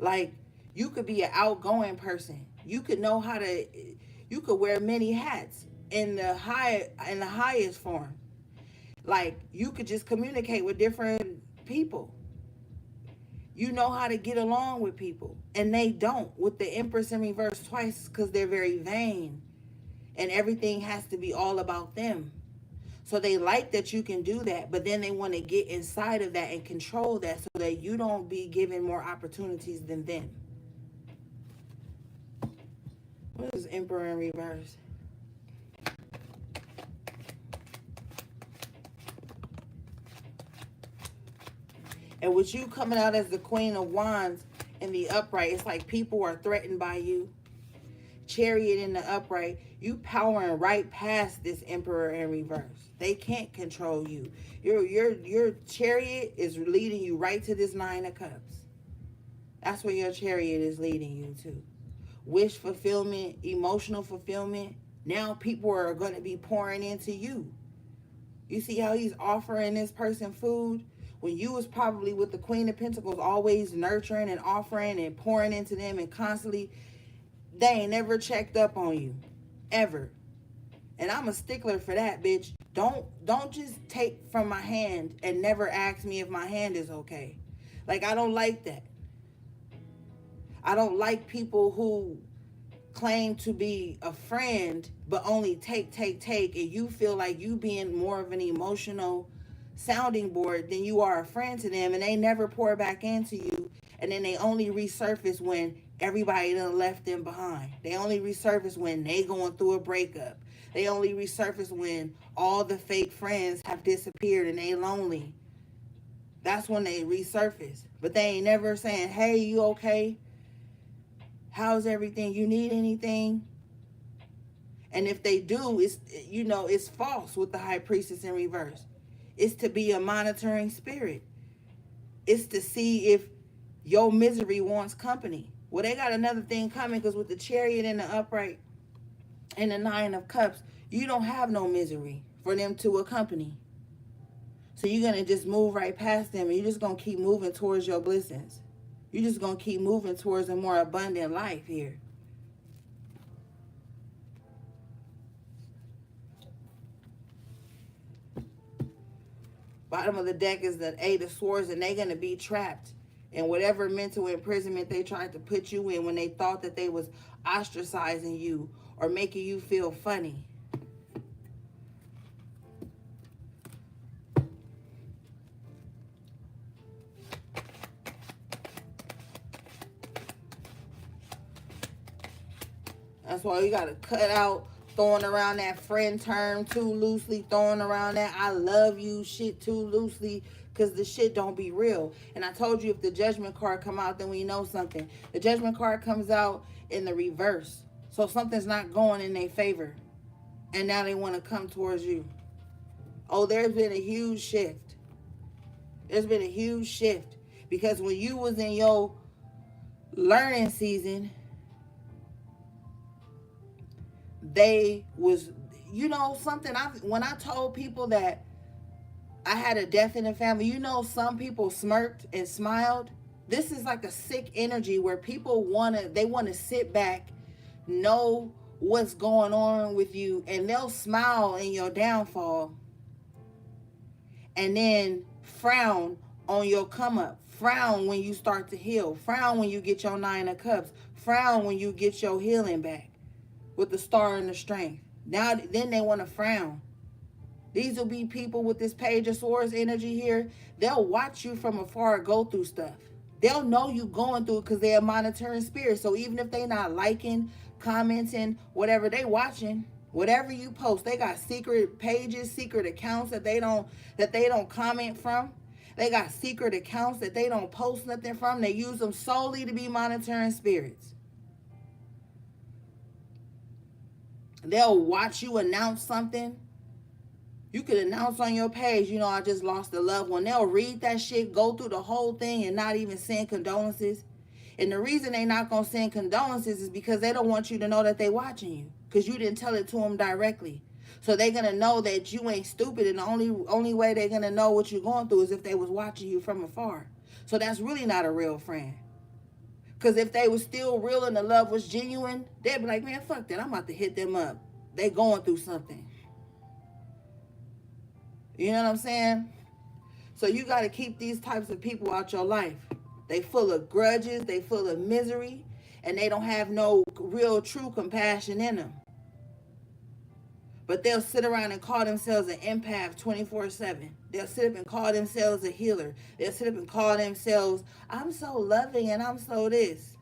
Like, you could be an outgoing person. You could know how to, you could wear many hats in the highest form. Like, you could just communicate with different people. You know how to get along with people. And they don't, with the Empress in reverse twice, because they're very vain. And everything has to be all about them. So they like that you can do that, but then they want to get inside of that and control that so that you don't be given more opportunities than them. What is Emperor in reverse? And with you coming out as the Queen of Wands in the upright, it's like people are threatened by you. Chariot in the upright, you powering right past this Emperor in reverse. They can't control you. Your chariot is leading you right to this Nine of Cups. That's where your chariot is leading you to. Wish fulfillment, emotional fulfillment. Now people are going to be pouring into you. You see how he's offering this person food? When you was probably with the Queen of Pentacles, always nurturing and offering and pouring into them and constantly, they ain't never checked up on you. Ever. And I'm a stickler for that, bitch. Don't just take from my hand and never ask me if my hand is okay. Like, I don't like that. I don't like people who claim to be a friend but only take, and you feel like you being more of an emotional sounding board than you are a friend to them, and they never pour back into you, and then they only resurface when everybody done left them behind. They only resurface when they going through a breakup. They only resurface when all the fake friends have disappeared and they lonely. That's when they resurface. But they ain't never saying, hey, you okay? How's everything? You need anything? And if they do, it's false with the High Priestess in reverse. It's to be a monitoring spirit. It's to see if your misery wants company. Well, they got another thing coming, because with the Chariot in the upright and the Nine of Cups, you don't have no misery for them to accompany. So you're going to just move right past them, and you're just going to keep moving towards your blessings. You're just going to keep moving towards a more abundant life here. Bottom of the deck is the Eight of Swords, and they're going to be trapped in whatever mental imprisonment they tried to put you in when they thought that they was ostracizing you or making you feel funny. That's why you got to cut out throwing around that friend term too loosely, throwing around that I love you shit too loosely, because the shit don't be real. And I told you, if the Judgment card come out, then we know something. The Judgment card comes out in the reverse. So something's not going in their favor. And now they want to come towards you. Oh, there's been a huge shift. There's been a huge shift. Because when you was in your learning season, they was, something. When I told people that I had a death in the family, some people smirked and smiled. This is like a sick energy where people want to sit back, know what's going on with you, and they'll smile in your downfall and then frown on your come up. Frown when you start to heal. Frown when you get your Nine of Cups. Frown when you get your healing back with the Star and the Strength. Now, then they want to frown. These will be people with this Page of Swords energy here. They'll watch you from afar go through stuff. They'll know you going through it because they're a monitoring spirit. So even if they not liking, commenting, whatever, they watching. Whatever you post, they got secret pages, secret accounts that they don't comment from. They got secret accounts that they don't post nothing from. They use them solely to be monitoring spirits. They'll watch you announce something. You could announce on your page, I just lost a loved one. They'll read that shit, go through the whole thing, and not even send condolences. And the reason they not going to send condolences is because they don't want you to know that they watching you, because you didn't tell it to them directly. So they're going to know that you ain't stupid, and the only way they're going to know what you're going through is if they was watching you from afar. So that's really not a real friend. Because if they was still real and the love was genuine, they'd be like, man, fuck that. I'm about to hit them up. They going through something. You know what I'm saying? So you got to keep these types of people out your life. They full of grudges. They full of misery. And they don't have no real true compassion in them. But they'll sit around and call themselves an empath 24/7. They'll sit up and call themselves a healer. They'll sit up and call themselves, I'm so loving and I'm so this.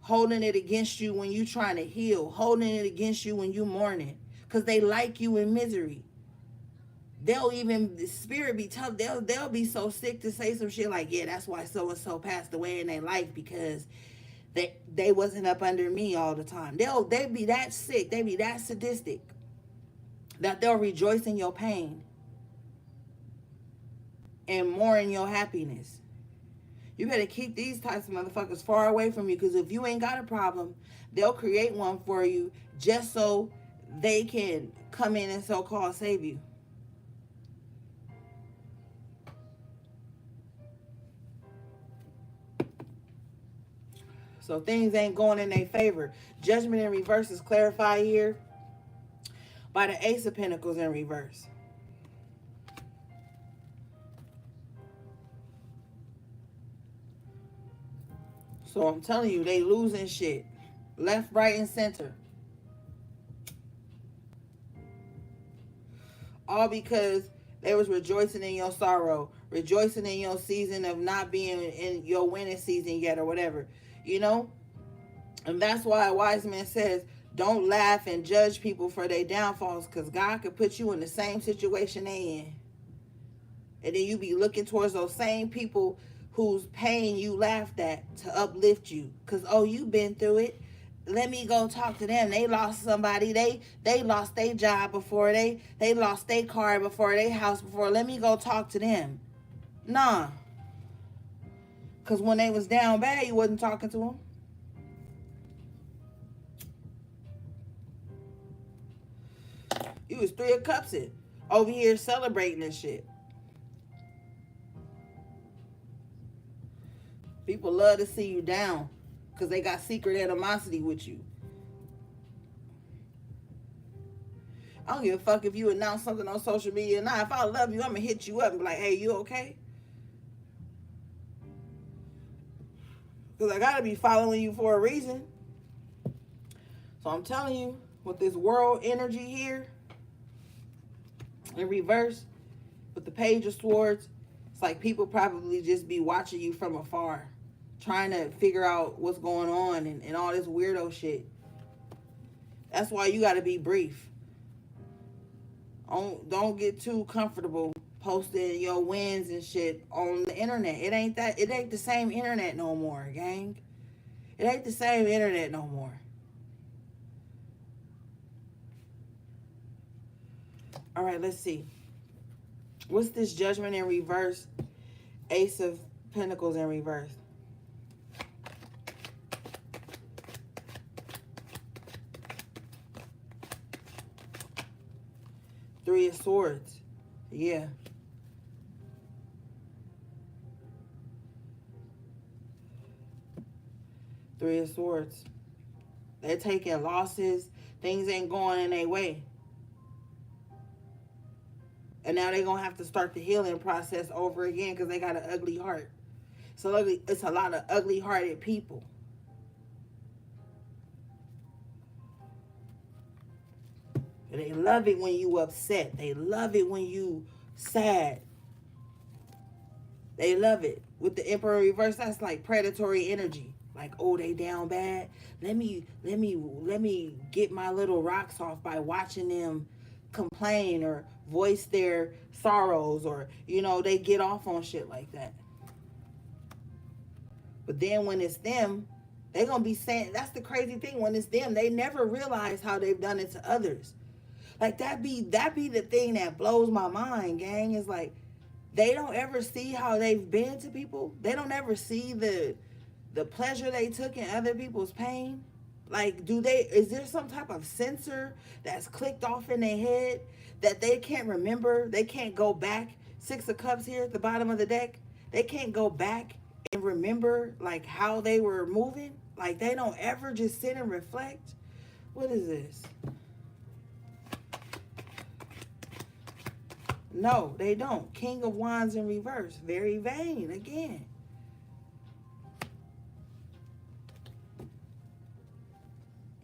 Holding it against you when you trying to heal. Holding it against you when you mourning. Because they like you in misery. They'll even, the spirit be tough. They'll be so sick to say some shit like, yeah, that's why so-and-so passed away in their life, because they wasn't up under me all the time. They be that sick. They be that sadistic that they'll rejoice in your pain and more in your happiness. You better keep these types of motherfuckers far away from you, because if you ain't got a problem, they'll create one for you just so they can come in and so-called save you. So things ain't going in their favor. Judgment in reverse is clarified here by the Ace of Pentacles in reverse. So I'm telling you, they losing shit. Left, right, and center. All because they was rejoicing in your sorrow. Rejoicing in your season of not being in your winning season yet or whatever. You know? And that's why a wise man says, don't laugh and judge people for their downfalls, because God could put you in the same situation they in. And then you be looking towards those same people whose pain you laughed at to uplift you. Because, oh, you been through it. Let me go talk to them. They lost somebody. They lost their job before. They lost their car before, their house before. Let me go talk to them. Nah. Because when they was down bad, you wasn't talking to them. You was 3 of Cups it. Over here celebrating this shit. People love to see you down because they got secret animosity with you. I don't give a fuck if you announce something on social media or not. If I love you, I'm going to hit you up and be like, hey, you okay? Because I got to be following you for a reason. So I'm telling you, with this world energy here, in reverse, with the Page of Swords, it's like people probably just be watching you from afar, trying to figure out what's going on and all this weirdo shit. That's why you got to be brief. Don't get too comfortable posting your wins and shit on the internet. It ain't the same internet no more, gang. It ain't the same internet no more. All right, let's see. What's this Judgment in reverse? Ace of Pentacles in reverse. Three of Swords. Yeah. Three of Swords. They're taking losses. Things ain't going in their way. And now they're going to have to start the healing process over again because they got an ugly heart. So it's a lot of ugly-hearted people. And they love it when you upset. They love it when you sad. They love it. With the Emperor reverse, that's like predatory energy. Like, oh, they down bad. Let me get my little rocks off by watching them complain or voice their sorrows, or, you know, they get off on shit like that. But then when it's them, they're going to be saying, that's the crazy thing. When it's them, they never realize how they've done it to others. Like, that be the thing that blows my mind, gang. Is like, they don't ever see how they've been to people. They don't ever see the pleasure they took in other people's pain. Like, is there some type of sensor that's clicked off in their head that they can't remember? They can't go back. 6 of Cups here at the bottom of the deck. They can't go back and and remember like how they were moving. Like they don't ever just sit and reflect. What is this? No, they don't. King of Wands in reverse. Very vain again.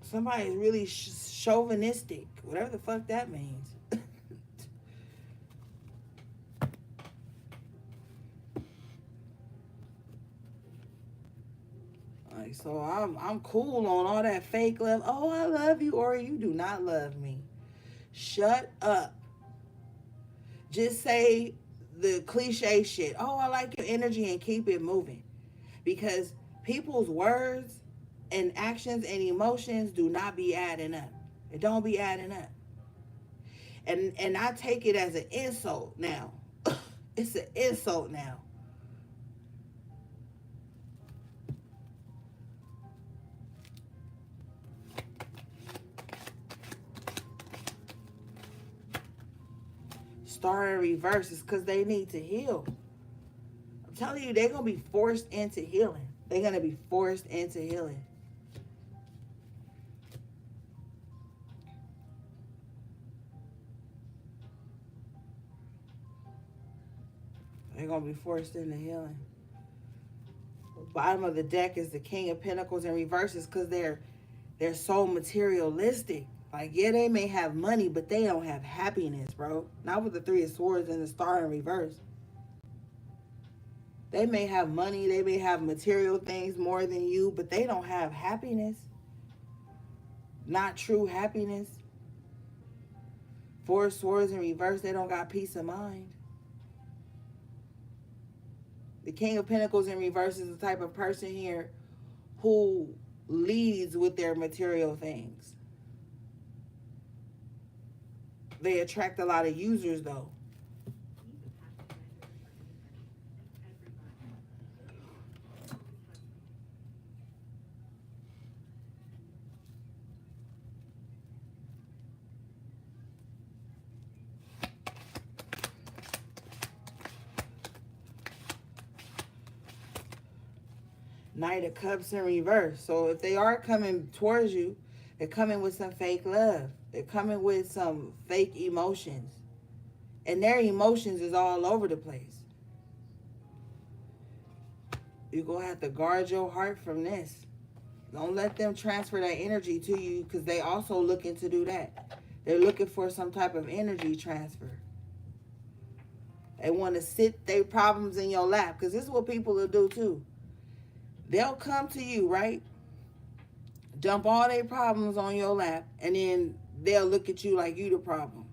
Somebody's really chauvinistic. Whatever the fuck that means. Like, so I'm cool on all that fake love. Oh, I love you, or you do not love me. Shut up. Just say the cliche shit. Oh, I like your energy, and keep it moving. Because people's words and actions and emotions do not be adding up. It don't be adding up. And I take it as an insult now. It's an insult now. Star in reverse is because they need to heal. I'm telling you, they're going to be forced into healing. They're going to be forced into healing. They're going to be forced into healing. Bottom of the deck is the King of Pentacles in reverses because they're so materialistic. Like, yeah, they may have money, but they don't have happiness, bro. Not with the Three of Swords and the Star in reverse. They may have money, they may have material things more than you, but they don't have happiness. Not true happiness. Four of Swords in reverse, they don't got peace of mind. The King of Pentacles in reverse is the type of person here who leads with their material things. They attract a lot of users, though. Knight of Cups in reverse. So if they are coming towards you, they're coming with some fake love. They're coming with some fake emotions. And their emotions is all over the place. You're going to have to guard your heart from this. Don't let them transfer that energy to you because they also looking to do that. They're looking for some type of energy transfer. They want to sit their problems in your lap because this is what people will do too. They'll come to you, right? Dump all their problems on your lap, and then they'll look at you like you the problem.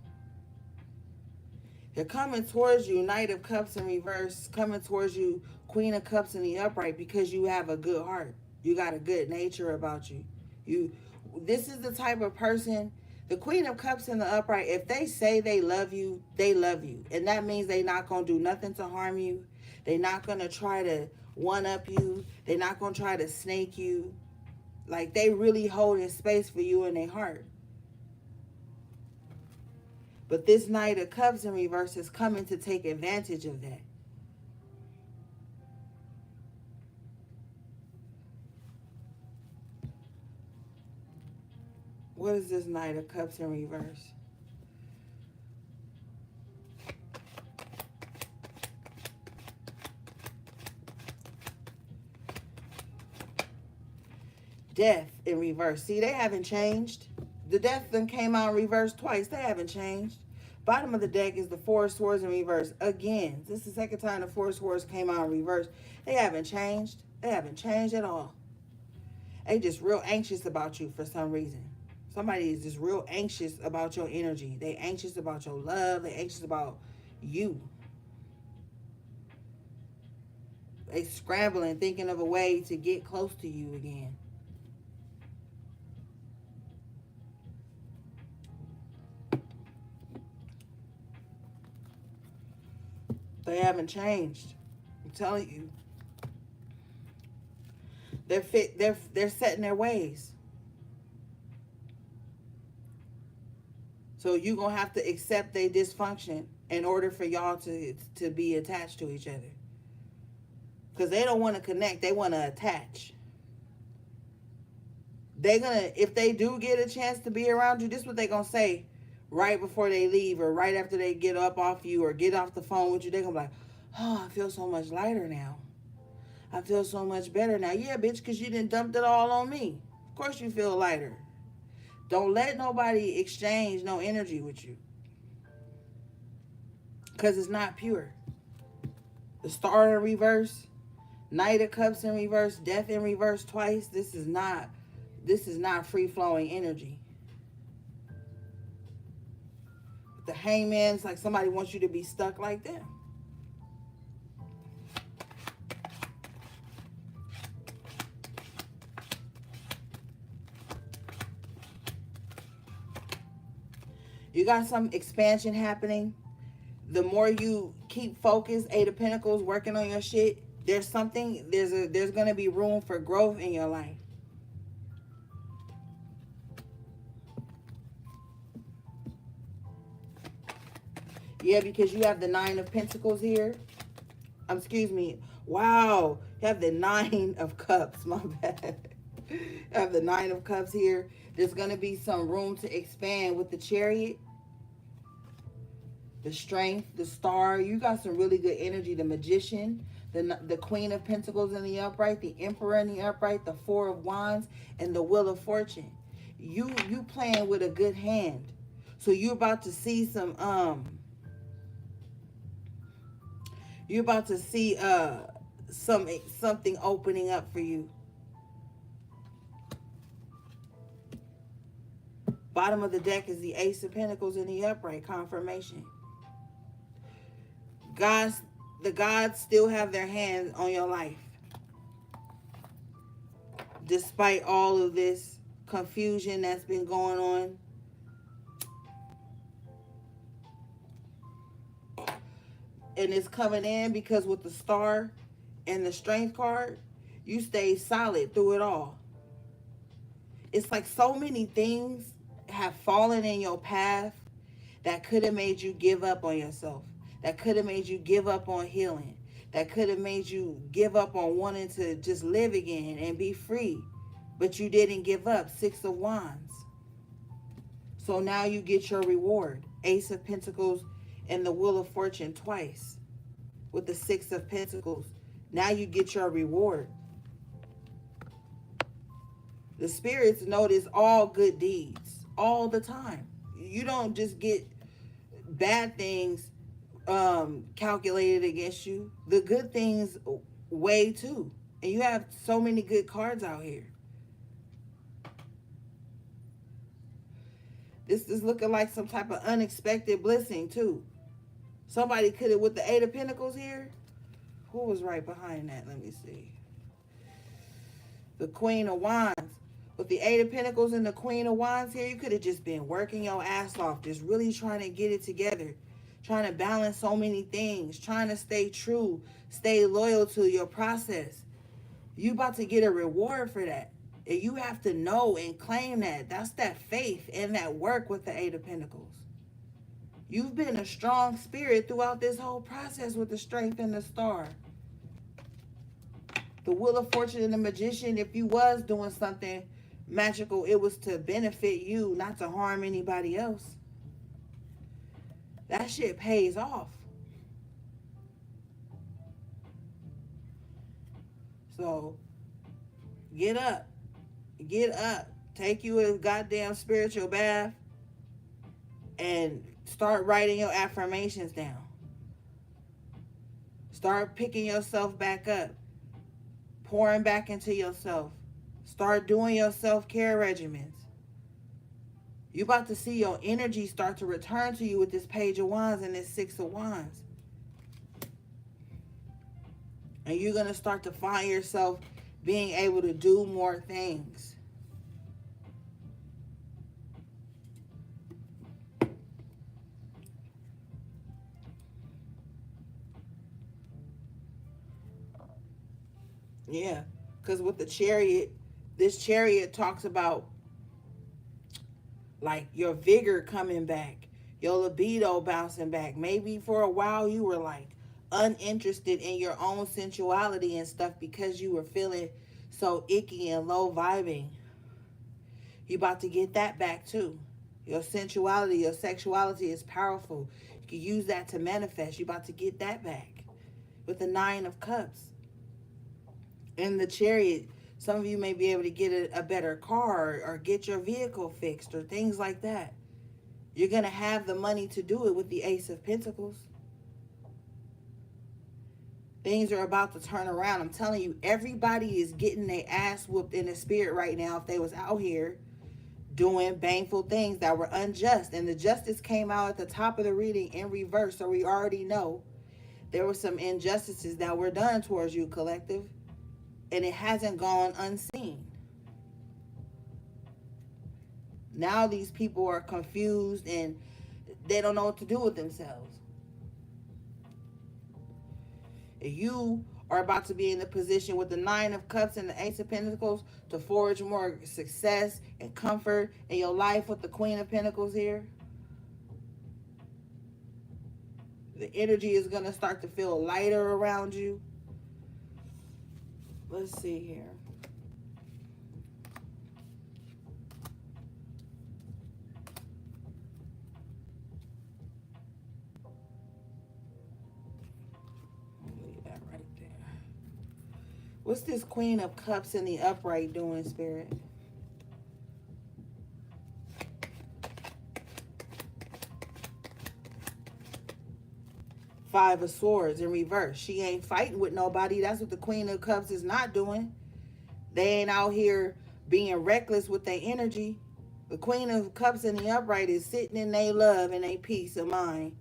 They're coming towards you, Knight of Cups in reverse, coming towards you, Queen of Cups in the upright, because you have a good heart. You got a good nature about you. This is the type of person, the Queen of Cups in the upright, if they say they love you, they love you. And that means they're not going to do nothing to harm you. They're not going to try to one-up you. They're not going to try to snake you. Like, they really holding space for you in their heart. But this Knight of Cups in reverse is coming to take advantage of that. What is this Knight of Cups in reverse? Death in reverse. See, they haven't changed. The Death then came out in reverse twice. They haven't changed. Bottom of the deck is the Four of Swords in reverse. Again, this is the second time the Four of Swords came out in reverse. They haven't changed. They haven't changed at all. They just real anxious about you for some reason. Somebody is just real anxious about your energy. They anxious about your love. They anxious about you. They scrambling, thinking of a way to get close to you again. They haven't changed. I'm telling you. They're set in their ways. So you're going to have to accept their dysfunction in order for y'all to be attached to each other. Because they don't want to connect. They want to attach. They're going to, if they do get a chance to be around you, this is what they're going to say right before they leave or right after they get up off you or get off the phone with you. They're going to be like, oh, I feel so much lighter now. I feel so much better now. Yeah, bitch, because you didn't dump it all on me. Of course you feel lighter. Don't let nobody exchange no energy with you. Because it's not pure. The Star in reverse, Knight of Cups in reverse, Death in reverse twice. This is not free-flowing energy. The Hangman's like somebody wants you to be stuck like them. You got some expansion happening. The more you keep focused, Eight of Pentacles, working on your shit, there's going to be room for growth in your life. Yeah, because you have the Nine of Pentacles here. Excuse me. Wow. You have the Nine of Cups. My bad. You have the Nine of Cups here. There's going to be some room to expand with the Chariot. The Strength, the Star. You got some really good energy. The Magician. The Queen of Pentacles in the upright. The Emperor in the upright. The Four of Wands. And the Wheel of Fortune. You playing with a good hand. So you're about to see some... You're about to see something opening up for you. Bottom of the deck is the Ace of Pentacles in the upright, confirmation. The gods still have their hands on your life. Despite all of this confusion that's been going on. And it's coming in because with the Star and the Strength card, you stay solid through it all. It's like so many things have fallen in your path that could have made you give up on yourself. That could have made you give up on healing. That could have made you give up on wanting to just live again and be free. But you didn't give up. Six of Wands. So now you get your reward. Ace of Pentacles and the Wheel of Fortune twice with the Six of Pentacles. Now you get your reward. The spirits notice all good deeds all the time. You don't just get bad things calculated against you. The good things weigh too. And you have so many good cards out here. This is looking like some type of unexpected blessing too. Somebody could have, with the Eight of Pentacles here. Who was right behind that? Let me see. The Queen of Wands. With the Eight of Pentacles and the Queen of Wands here, you could have just been working your ass off. Just really trying to get it together. Trying to balance so many things. Trying to stay true. Stay loyal to your process. You about to get a reward for that. And you have to know and claim that. That's that faith and that work with the Eight of Pentacles. You've been a strong spirit throughout this whole process with the Strength and the Star. The Wheel of Fortune and the Magician, if you was doing something magical, it was to benefit you, not to harm anybody else. That shit pays off. So, get up. Get up. Take you a goddamn spiritual bath and start writing your affirmations down. Start picking yourself back up. Pouring back into yourself. Start doing your self-care regimens. You're about to see your energy start to return to you with this Page of Wands and this Six of Wands. And you're going to start to find yourself being able to do more things. Yeah, because with the Chariot, this Chariot talks about like your vigor coming back, your libido bouncing back. Maybe for a while you were like uninterested in your own sensuality and stuff because you were feeling so icky and low vibing. You about to get that back too. Your sensuality, your sexuality is powerful. You can use that to manifest. You about to get that back with the Nine of Cups. In the Chariot, some of you may be able to get a better car or get your vehicle fixed or things like that. You're going to have the money to do it with the Ace of Pentacles. Things are about to turn around. I'm telling you, everybody is getting their ass whooped in the spirit right now if they was out here doing baneful things that were unjust. And the justice came out at the top of the reading in reverse. So we already know there were some injustices that were done towards you, collective. And it hasn't gone unseen. Now these people are confused and they don't know what to do with themselves. You are about to be in the position with the Nine of Cups and the Ace of Pentacles to forge more success and comfort in your life with the Queen of Pentacles here. The energy is going to start to feel lighter around you. Let's see here. What's this Queen of Cups in the upright doing, Spirit? Five of Swords in reverse. She ain't fighting with nobody. That's what the Queen of Cups is not doing. They ain't out here being reckless with their energy. The Queen of Cups in the upright is sitting in their love and their peace of mind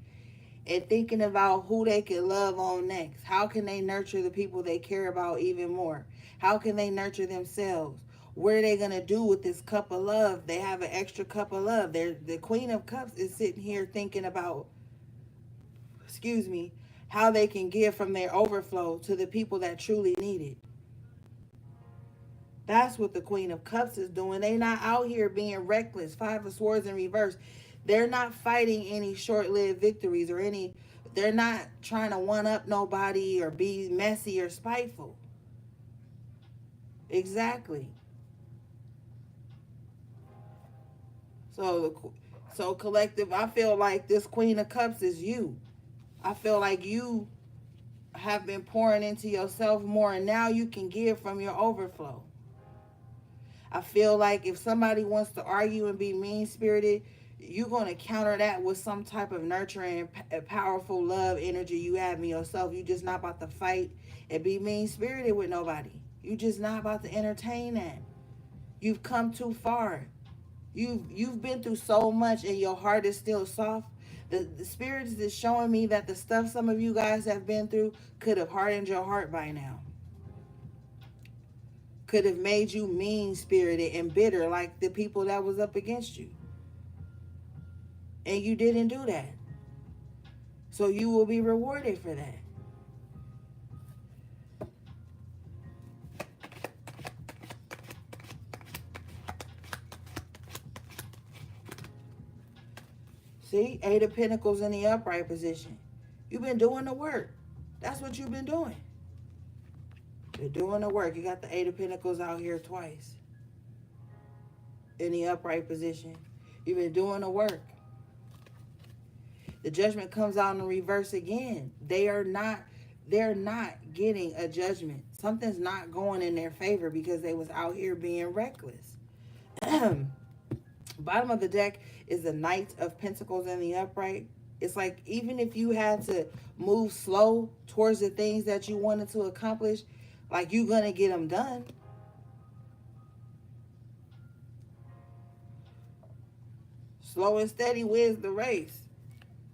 and thinking about who they can love on next. How can they nurture the people they care about even more? How can they nurture themselves? What are they going to do with this cup of love? They have an extra cup of love. The Queen of Cups is sitting here thinking about, how they can give from their overflow to the people that truly need it. That's what the Queen of Cups is doing. They not out here being reckless. Five of Swords in reverse. They're not fighting any short-lived victories or they're not trying to one-up nobody or be messy or spiteful. Exactly. So collective, I feel like this Queen of Cups is you. I feel like you have been pouring into yourself more and now you can give from your overflow. I feel like if somebody wants to argue and be mean-spirited, you're going to counter that with some type of nurturing, powerful love energy you have in yourself. You're just not about to fight and be mean-spirited with nobody. You're just not about to entertain that. You've come too far. You've been through so much and your heart is still soft. The spirits is showing me that the stuff some of you guys have been through could have hardened your heart by now. Could have made you mean-spirited and bitter like the people that was up against you. And you didn't do that. So you will be rewarded for that. See, Eight of Pentacles in the upright position. You've been doing the work. That's what you've been doing. You're doing the work. You got the Eight of Pentacles out here twice. In the upright position. You've been doing the work. The Judgment comes out in reverse again. They're not getting a judgment. Something's not going in their favor because they was out here being reckless. Bottom of the deck is the Knight of Pentacles in the upright. It's like even if you had to move slow towards the things that you wanted to accomplish, like you're going to get them done. Slow and steady wins the race.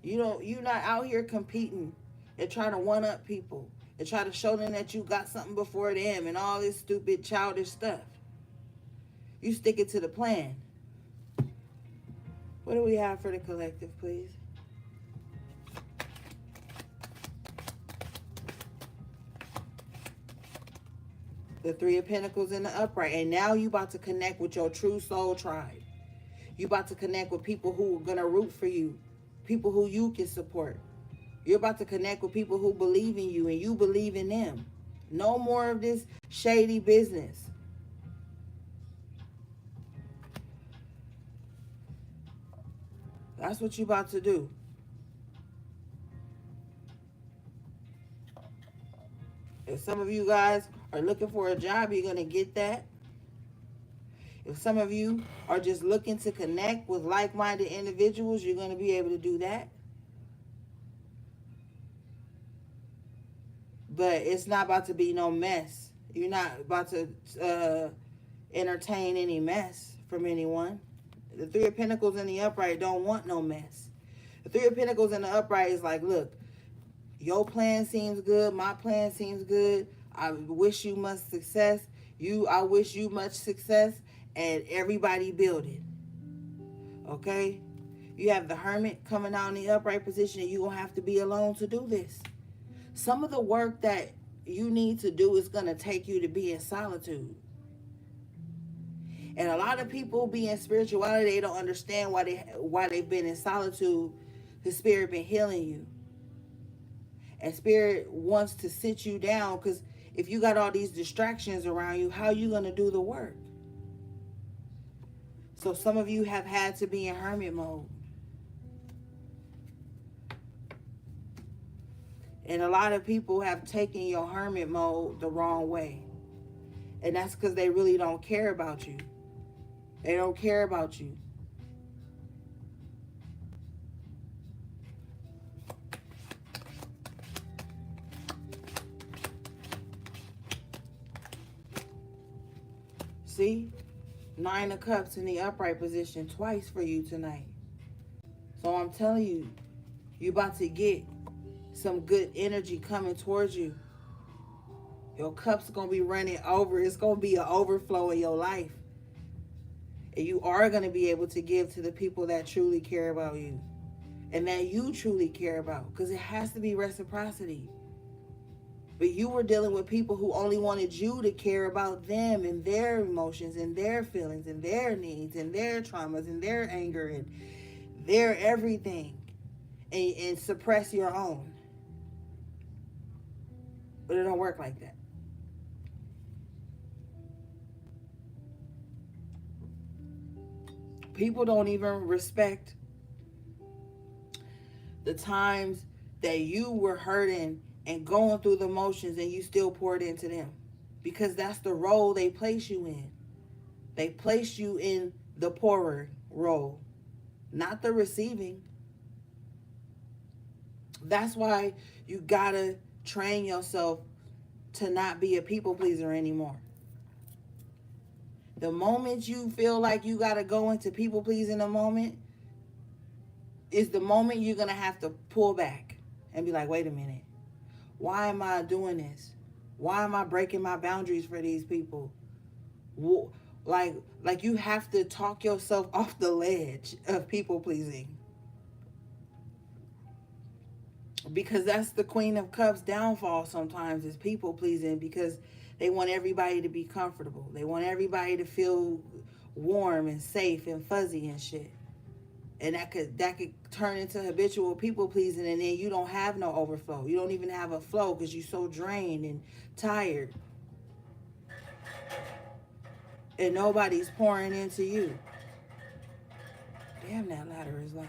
You're not out here competing and trying to one-up people and try to show them that you got something before them and all this stupid childish stuff. You stick it to the plan. What do we have for the collective, please? The Three of Pentacles in the upright. And now you about to connect with your true soul tribe. You about to connect with people who are going to root for you. People who you can support. You're about to connect with people who believe in you and you believe in them. No more of this shady business. That's what you're about to do. If some of you guys are looking for a job, you're going to get that. If some of you are just looking to connect with like-minded individuals, you're going to be able to do that. But it's not about to be no mess. You're not about to entertain any mess from anyone. The Three of Pentacles in the upright don't want no mess. The Three of Pentacles in the upright is like, look, your plan seems good. My plan seems good. I wish you much success. I wish you much success. And everybody build it. Okay? You have the Hermit coming out in the upright position, and you're going to have to be alone to do this. Some of the work that you need to do is going to take you to be in solitude. And a lot of people be in spirituality, they don't understand why they've been in solitude. The Spirit been healing you. And Spirit wants to sit you down, because if you got all these distractions around you, how are you going to do the work? So some of you have had to be in hermit mode. And a lot of people have taken your hermit mode the wrong way. And that's because they really don't care about you. They don't care about you. See? 9 of Cups in the upright position twice for you tonight. So I'm telling you, you're about to get some good energy coming towards you. Your cup's going to be running over. It's going to be an overflow in your life. And you are going to be able to give to the people that truly care about you. And that you truly care about. Because it has to be reciprocity. But you were dealing with people who only wanted you to care about them and their emotions and their feelings and their needs and their traumas and their anger and their everything. And suppress your own. But it don't work like that. People don't even respect the times that you were hurting and going through the motions and you still poured into them. Because that's the role they place you in. They place you in the pourer role, not the receiving. That's why you gotta train yourself to not be a people pleaser anymore. The moment you feel like you gotta go into people pleasing a moment is the moment you're gonna have to pull back and be like, wait a minute. Why am I doing this? Why am I breaking my boundaries for these people? Like you have to talk yourself off the ledge of people pleasing. Because that's the Queen of Cups downfall sometimes, is people pleasing, because they want everybody to be comfortable. They want everybody to feel warm and safe and fuzzy and shit. And that could turn into habitual people pleasing, and then you don't have no overflow. You don't even have a flow because you're so drained and tired. And nobody's pouring into you. Damn, that ladder is loud.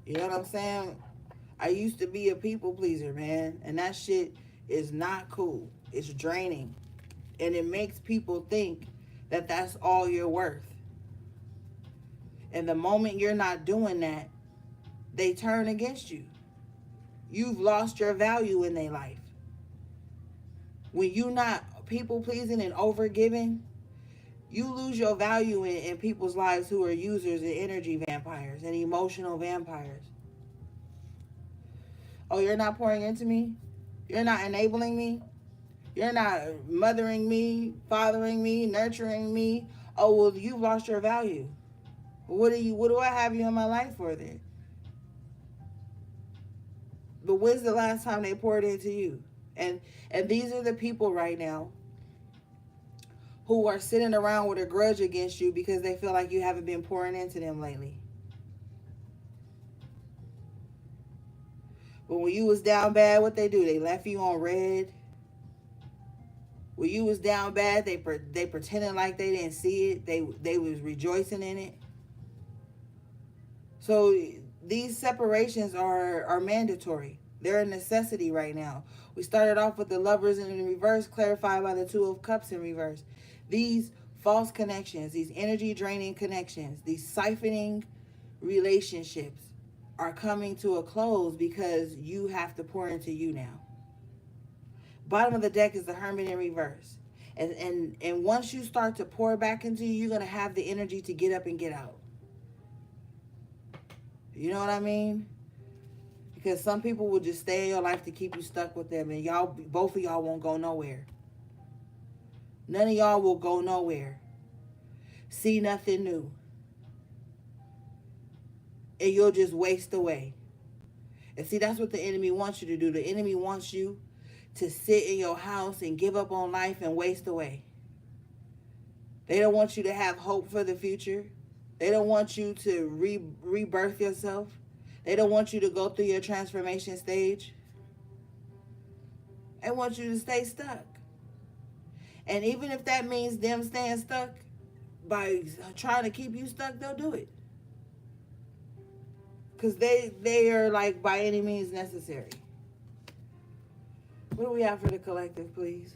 You know what I'm saying? I used to be a people pleaser, man. And that shit is not cool. It's draining. And it makes people think that that's all you're worth. And the moment you're not doing that, they turn against you. You've lost your value in their life. When you're not people pleasing and over giving, you lose your value in people's lives who are users and energy vampires and emotional vampires. Oh, you're not pouring into me? You're not enabling me? You're not mothering me, fathering me, nurturing me. Oh, well, you've lost your value. What do I have you in my life for then? But when's the last time they poured into you? And these are the people right now who are sitting around with a grudge against you because they feel like you haven't been pouring into them lately. But when you was down bad, what they do? They left you on red. When you was down bad, they pretended like they didn't see it. They was rejoicing in it. So these separations are mandatory. They're a necessity right now. We started off with the lovers in reverse, clarified by the Two of Cups in reverse. These false connections, these energy draining connections, these siphoning relationships are coming to a close because you have to pour into you now. Bottom of the deck is the Hermit in reverse. And once you start to pour back into you, you're going to have the energy to get up and get out. You know what I mean? Because some people will just stay in your life to keep you stuck with them. And y'all, both of y'all won't go nowhere. None of y'all will go nowhere. See nothing new. And you'll just waste away. And see, that's what the enemy wants you to do. The enemy wants you to sit in your house and give up on life and waste away. They don't want you to have hope for the future. They don't want you to rebirth yourself. They don't want you to go through your transformation stage. They want you to stay stuck. And even if that means them staying stuck, by trying to keep you stuck, they'll do it. Because they are like by any means necessary. What do we have for the collective, please?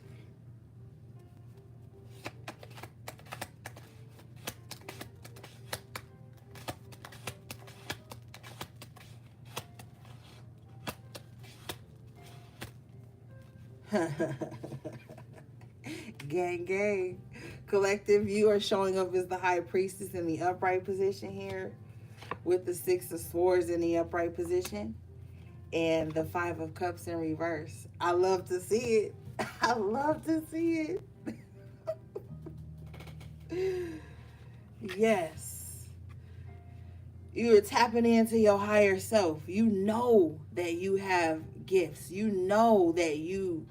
Gang, gang. Collective, you are showing up as the High Priestess in the upright position here, with the Six of Swords in the upright position and the Five of Cups in reverse. I love to see it. I love to see it. Yes. You're tapping into your higher self. You know that you have gifts. You know that you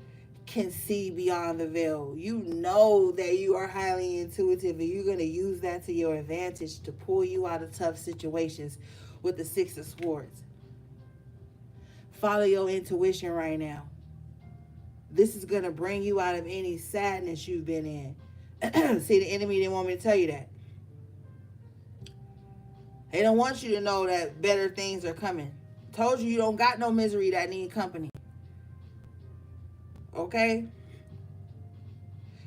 can see beyond the veil. You know that you are highly intuitive, and you're going to use that to your advantage to pull you out of tough situations with the Six of Swords. Follow your intuition right now. This is going to bring you out of any sadness you've been in. See, the enemy didn't want me to tell you that. They don't want you to know that better things are coming. Told you don't got no misery that need company. Okay?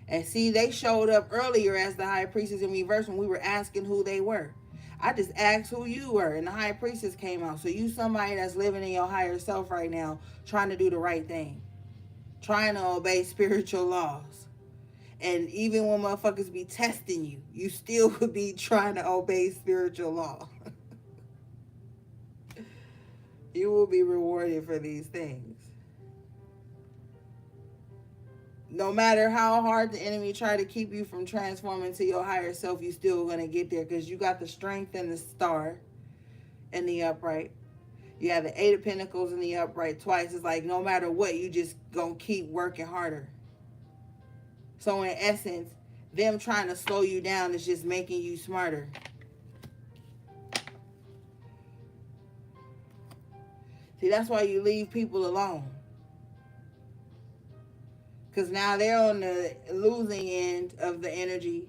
And see, they showed up earlier as the High Priestess in reverse when we were asking who they were. I just asked who you were, and the High Priestess came out. So you somebody that's living in your higher self right now, trying to do the right thing. Trying to obey spiritual laws. And even when motherfuckers be testing you, you still would be trying to obey spiritual law. You will be rewarded for these things. No matter how hard the enemy try to keep you from transforming to your higher self, you still going to get there because you got the strength and the star in the upright. You have the Eight of Pentacles in the upright twice. It's like no matter what, you just going to keep working harder. So in essence, them trying to slow you down is just making you smarter. See, that's why you leave people alone. Because now they're on the losing end of the energy.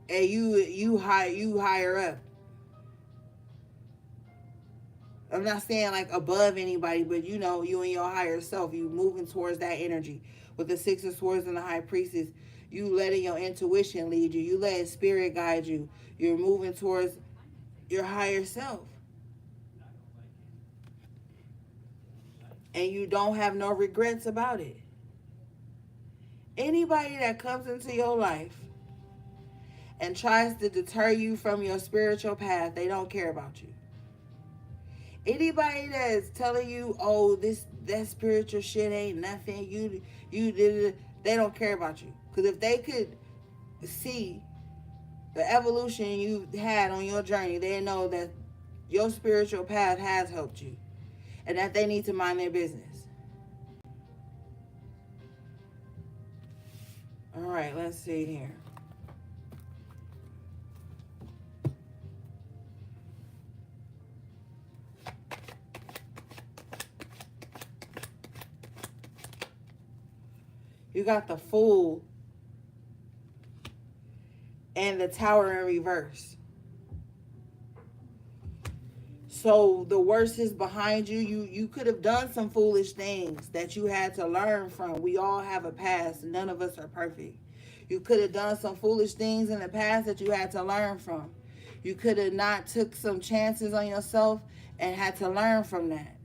And you higher up. I'm not saying like above anybody, but you know, you and your higher self, you moving towards that energy. With the Six of Swords and the High Priestess, you letting your intuition lead you. You letting spirit guide you. You're moving towards your higher self. And you don't have no regrets about it. Anybody that comes into your life and tries to deter you from your spiritual path, they don't care about you. Anybody that is telling you, oh, that spiritual shit ain't nothing, you did it, they don't care about you. Because if they could see the evolution you've had on your journey, they know that your spiritual path has helped you and that they need to mind their business. All right, let's see here. got the Fool and the Tower in reverse. So the worst is behind you. You could have done some foolish things that you had to learn from. We all have a past. None of us are perfect. You could have done some foolish things in the past that you had to learn from. You could have not took some chances on yourself and had to learn from that.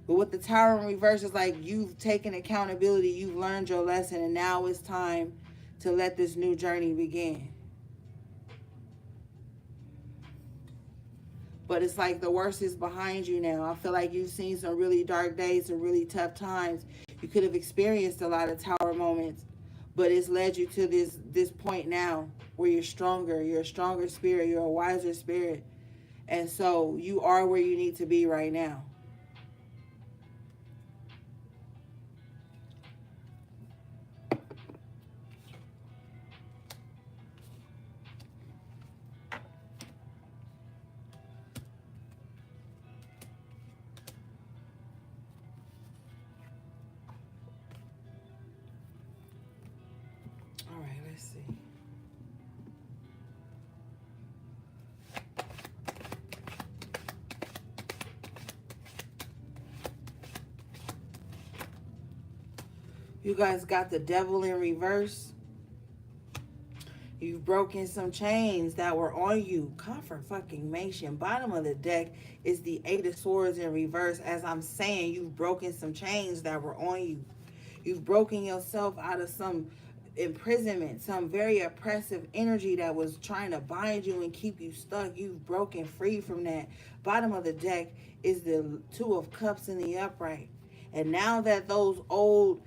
But with the Tower in reverse, it's like you've taken accountability, you've learned your lesson, and now it's time to let this new journey begin. But it's like the worst is behind you now. I feel like you've seen some really dark days, some really tough times. You could have experienced a lot of Tower moments, but it's led you to this point now where you're stronger. You're a stronger spirit. You're a wiser spirit. And so you are where you need to be right now. All right, let's see. You guys got the Devil in reverse. You've broken some chains that were on you. Confirmation. Bottom of the deck is the Eight of Swords in reverse. As I'm saying, you've broken some chains that were on you. You've broken yourself out of some imprisonment, some very oppressive energy that was trying to bind you and keep you stuck. You've broken free from that. Bottom of the deck is the Two of Cups in the upright. And now that those old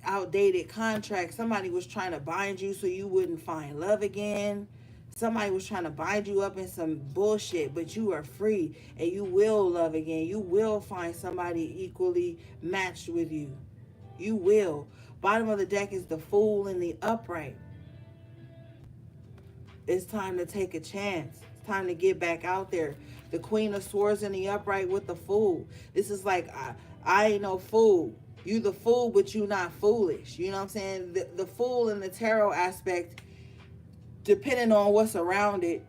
outdated contracts, somebody was trying to bind you so you wouldn't find love again. Somebody was trying to bind you up in some bullshit, but you are free and you will love again. You will find somebody equally matched with you. You will. Bottom of the deck is the Fool in the upright. It's time to take a chance. It's time to get back out there. The Queen of Swords in the upright with the Fool. This is like, I ain't no fool. You the fool, but you not foolish. You know what I'm saying? The Fool in the tarot aspect, depending on what's around it,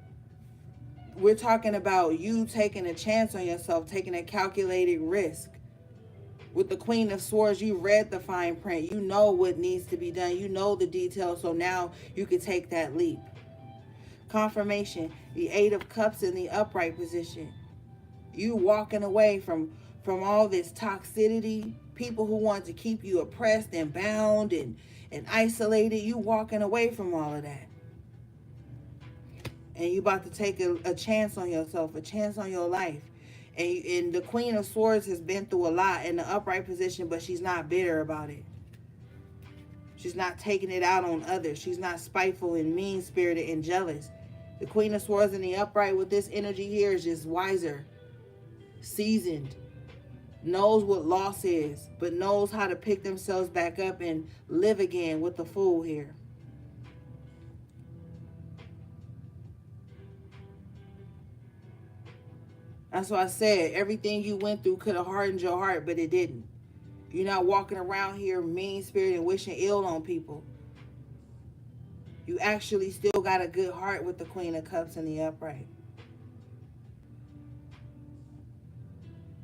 we're talking about you taking a chance on yourself, taking a calculated risk. With the Queen of Swords, you read the fine print. You know what needs to be done. You know the details, so now you can take that leap. Confirmation, the Eight of Cups in the upright position. You walking away from all this toxicity, people who want to keep you oppressed and bound and isolated. You walking away from all of that. And you about to take a chance on yourself, a chance on your life. And the Queen of Swords has been through a lot in the upright position, but she's not bitter about it. She's not taking it out on others. She's not spiteful and mean-spirited and jealous. The Queen of Swords in the upright with this energy here is just wiser, seasoned, knows what loss is, but knows how to pick themselves back up and live again with the Fool here. That's why I said everything you went through could have hardened your heart, but it didn't. You're not walking around here mean-spirited and wishing ill on people. You actually still got a good heart with the Queen of Cups in the upright.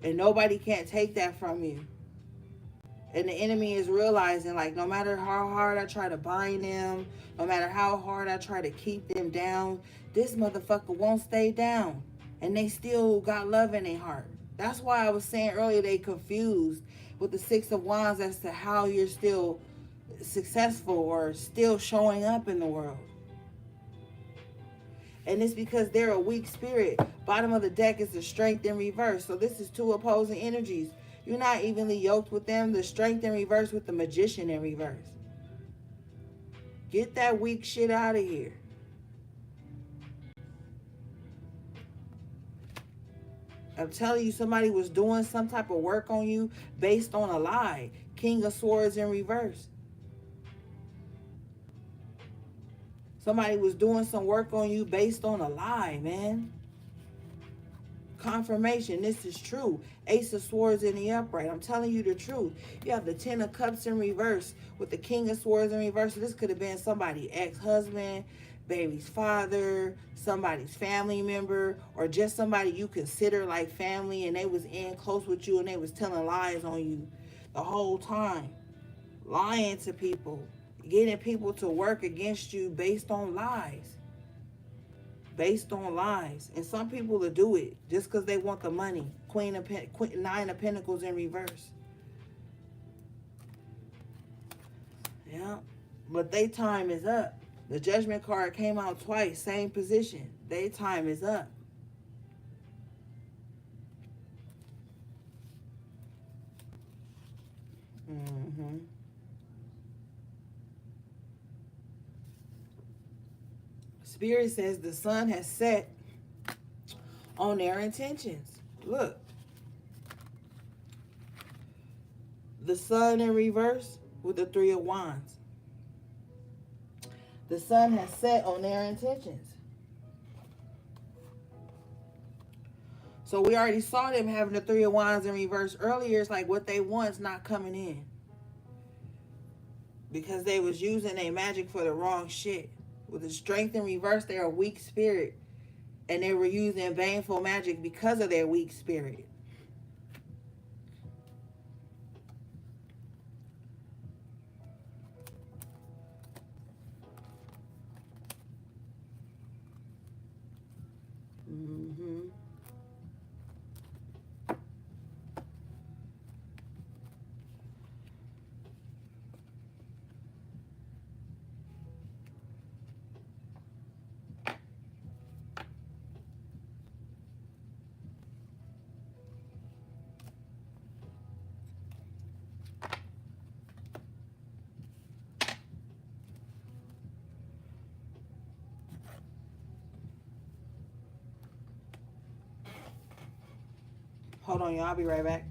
And nobody can't take that from you. And the enemy is realizing, like, no matter how hard I try to bind them, no matter how hard I try to keep them down, this motherfucker won't stay down. And they still got love in their heart. That's why I was saying earlier they confused with the Six of Wands as to how you're still successful or still showing up in the world. And it's because they're a weak spirit. Bottom of the deck is the Strength in reverse. So this is two opposing energies. You're not evenly yoked with them. The Strength in reverse with the Magician in reverse. Get that weak shit out of here. I'm telling you, somebody was doing some type of work on you based on a lie. King of Swords in reverse. Somebody was doing some work on you based on a lie, man. Confirmation, this is true. Ace of Swords in the upright. I'm telling you the truth. You have the Ten of Cups in reverse with the King of Swords in reverse. So this could have been somebody's ex-husband, baby's father, somebody's family member, or just somebody you consider like family, and they was in close with you and they was telling lies on you the whole time. Lying to people. Getting people to work against you based on lies. Based on lies. And some people will do it just because they want the money. Nine of Pentacles in reverse. Yeah. But their time is up. The Judgment card came out twice. Same position. Their time is up. Mm-hmm. Spirit says the sun has set on their intentions. Look. The sun in reverse with the Three of Wands. The sun has set on their intentions. So we already saw them having the Three of Wands in reverse earlier. It's like what they want is not coming in. Because they was using their magic for the wrong shit. With the Strength in reverse, they're a weak spirit. And they were using baneful magic because of their weak spirit. Mm-hmm. Hold on, y'all. I'll be right back.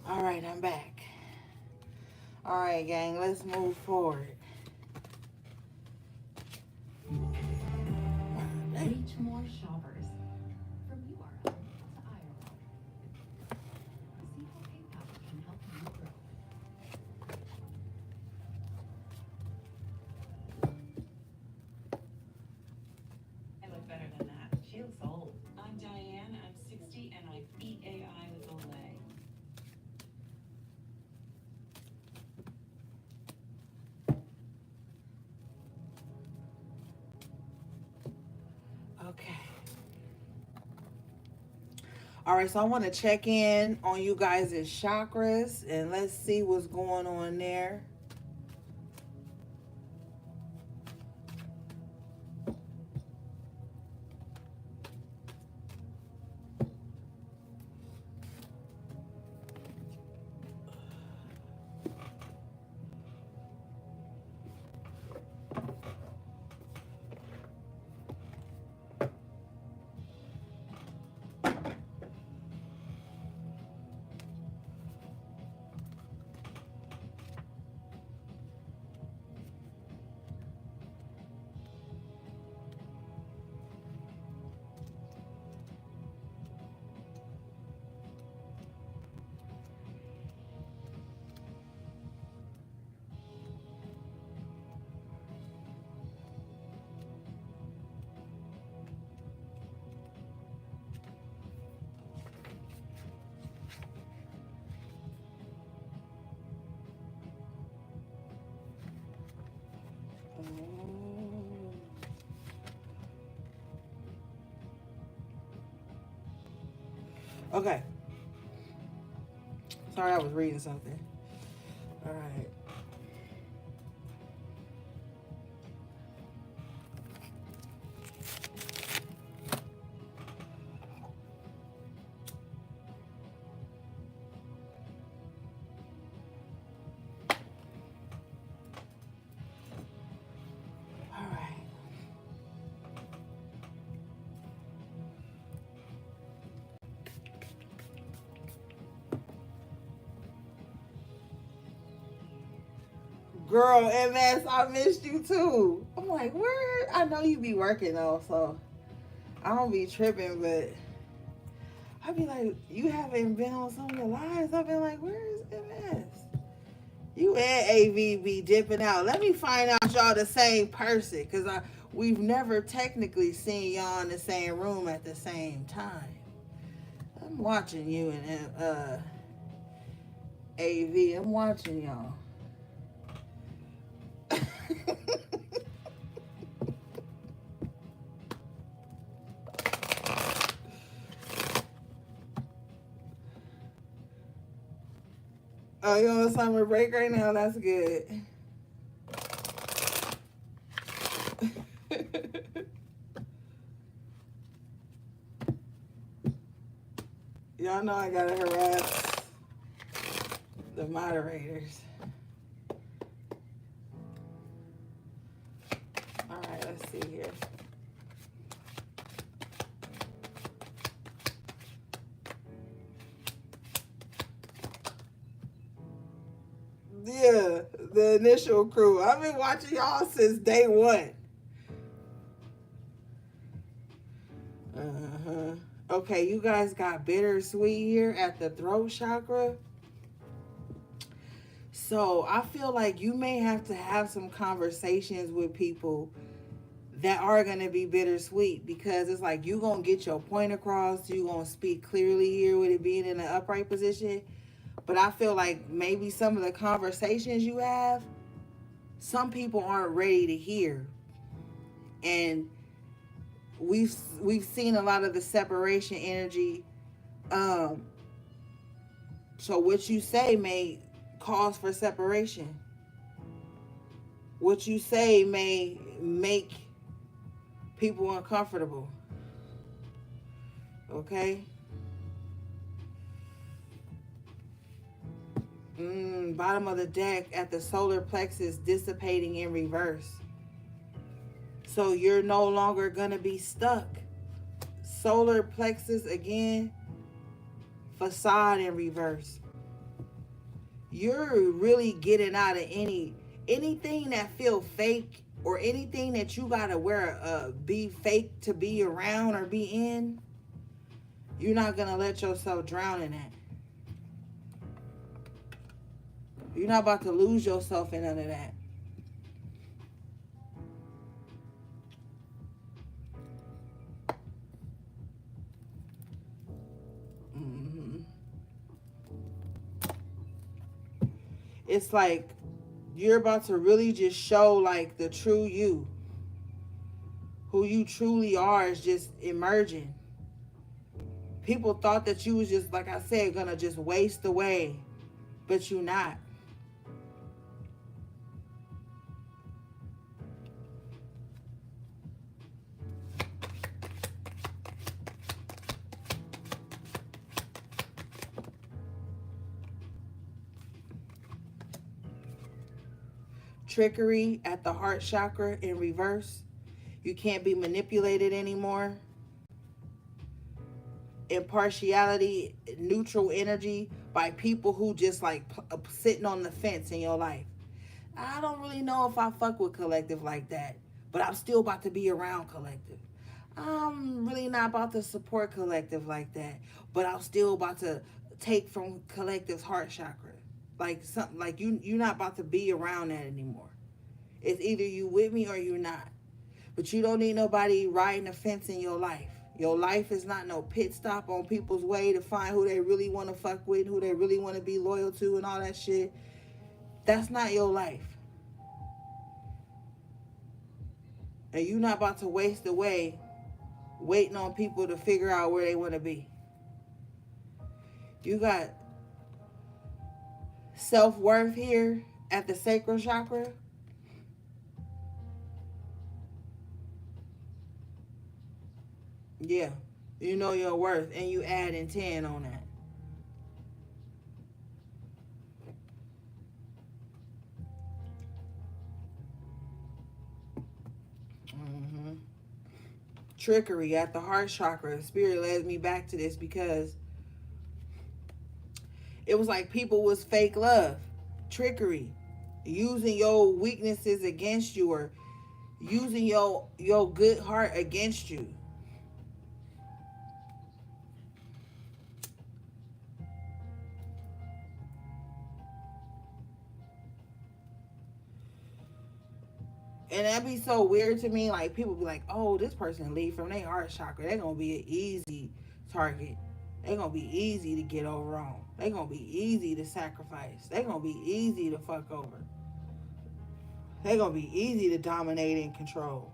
All right, I'm back. All right, gang, let's move forward. Reach more shoppers from URL to IRL. See how PayPal can help you grow. I look better than that. She looks old. I'm Diane. I'm 60 and I beat AI with Olay. Okay. All right, so I want to check in on you guys' chakras and let's see what's going on there. Okay. Sorry, I was reading something. All right. All right. Girl, MS, I missed you too. I'm like, where? I know you be working though, so I don't be tripping, but I be like, you haven't been on some of the lives. I've been like, where is MS? You and AV be dipping out. Let me find out y'all the same person, cause we've never technically seen y'all in the same room at the same time. I'm watching you and AV. I'm watching y'all. Oh, you on summer break right now? That's good. Y'all know I gotta harass the moderators. All right, let's see here. Yeah, the initial crew. I've been watching y'all since day one. Uh-huh. Okay, you guys got bittersweet here at the throat chakra. So I feel like you may have to have some conversations with people that are going to be bittersweet, because it's like you going to get your point across. You going to speak clearly here with it being in an upright position. But I feel like maybe some of the conversations you have, some people aren't ready to hear. And we've seen a lot of the separation energy. Um, so what you say may cause for separation. What you say may make people uncomfortable. Okay? Bottom of the deck at the solar plexus dissipating in reverse. So you're no longer going to be stuck. Solar plexus again, facade in reverse. You're really getting out of anything that feel fake, or anything that you gotta be fake to be around or be in. You're not gonna let yourself drown in that. You're not about to lose yourself in none of that. Mm-hmm. It's like you're about to really just show like the true you. Who you truly are is just emerging. People thought that you was just, like I said, gonna just waste away, but you're not. Trickery at the heart chakra in reverse. You can't be manipulated anymore. Impartiality, neutral energy by people who just like sitting on the fence in your life. I don't really know if I fuck with collective like that, but I'm still about to be around collective. I'm really not about to support collective like that, but I'm still about to take from collective's heart chakra. Like something like you're not about to be around that anymore. It's either you with me or you're not. But you don't need nobody riding the fence in your life. Your life is not no pit stop on people's way to find who they really want to fuck with, who they really want to be loyal to, and all that shit. That's not your life. And you're not about to waste away waiting on people to figure out where they want to be. You got self-worth here at the sacral chakra. Yeah. You know your worth and you add in 10 on that. Mm-hmm. Trickery at the heart chakra. Spirit led me back to this because it was like people was fake love, trickery, using your weaknesses against you, or using your good heart against you. And that'd be so weird to me. Like people be like, "Oh, this person leave from their heart chakra. They're gonna be an easy target. They're gonna be easy to get over on. They're gonna be easy to sacrifice. They're gonna be easy to fuck over. They're gonna be easy to dominate and control."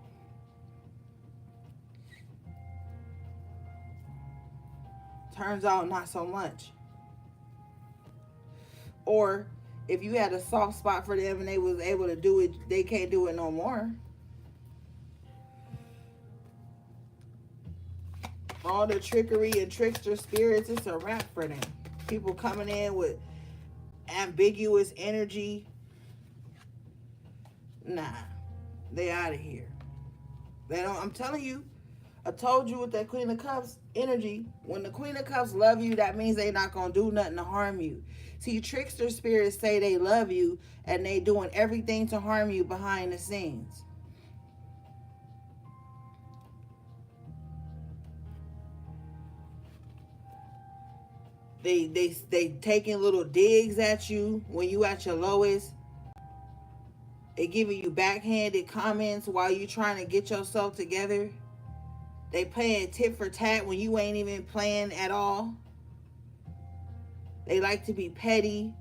Turns out, not so much. Or if you had a soft spot for them and they was able to do it, they can't do it no more. All the trickery and trickster spirits, it's a wrap for them. People coming in with ambiguous energy. Nah, they out of here. They don't. I'm telling you, I told you with that Queen of Cups energy. When the Queen of Cups love you, that means they not gonna do nothing to harm you. See, trickster spirits say they love you and they doing everything to harm you behind the scenes. They taking little digs at you when you at your lowest. They giving you backhanded comments while you trying to get yourself together. They playing tit for tat when you ain't even playing at all. They like to be petty.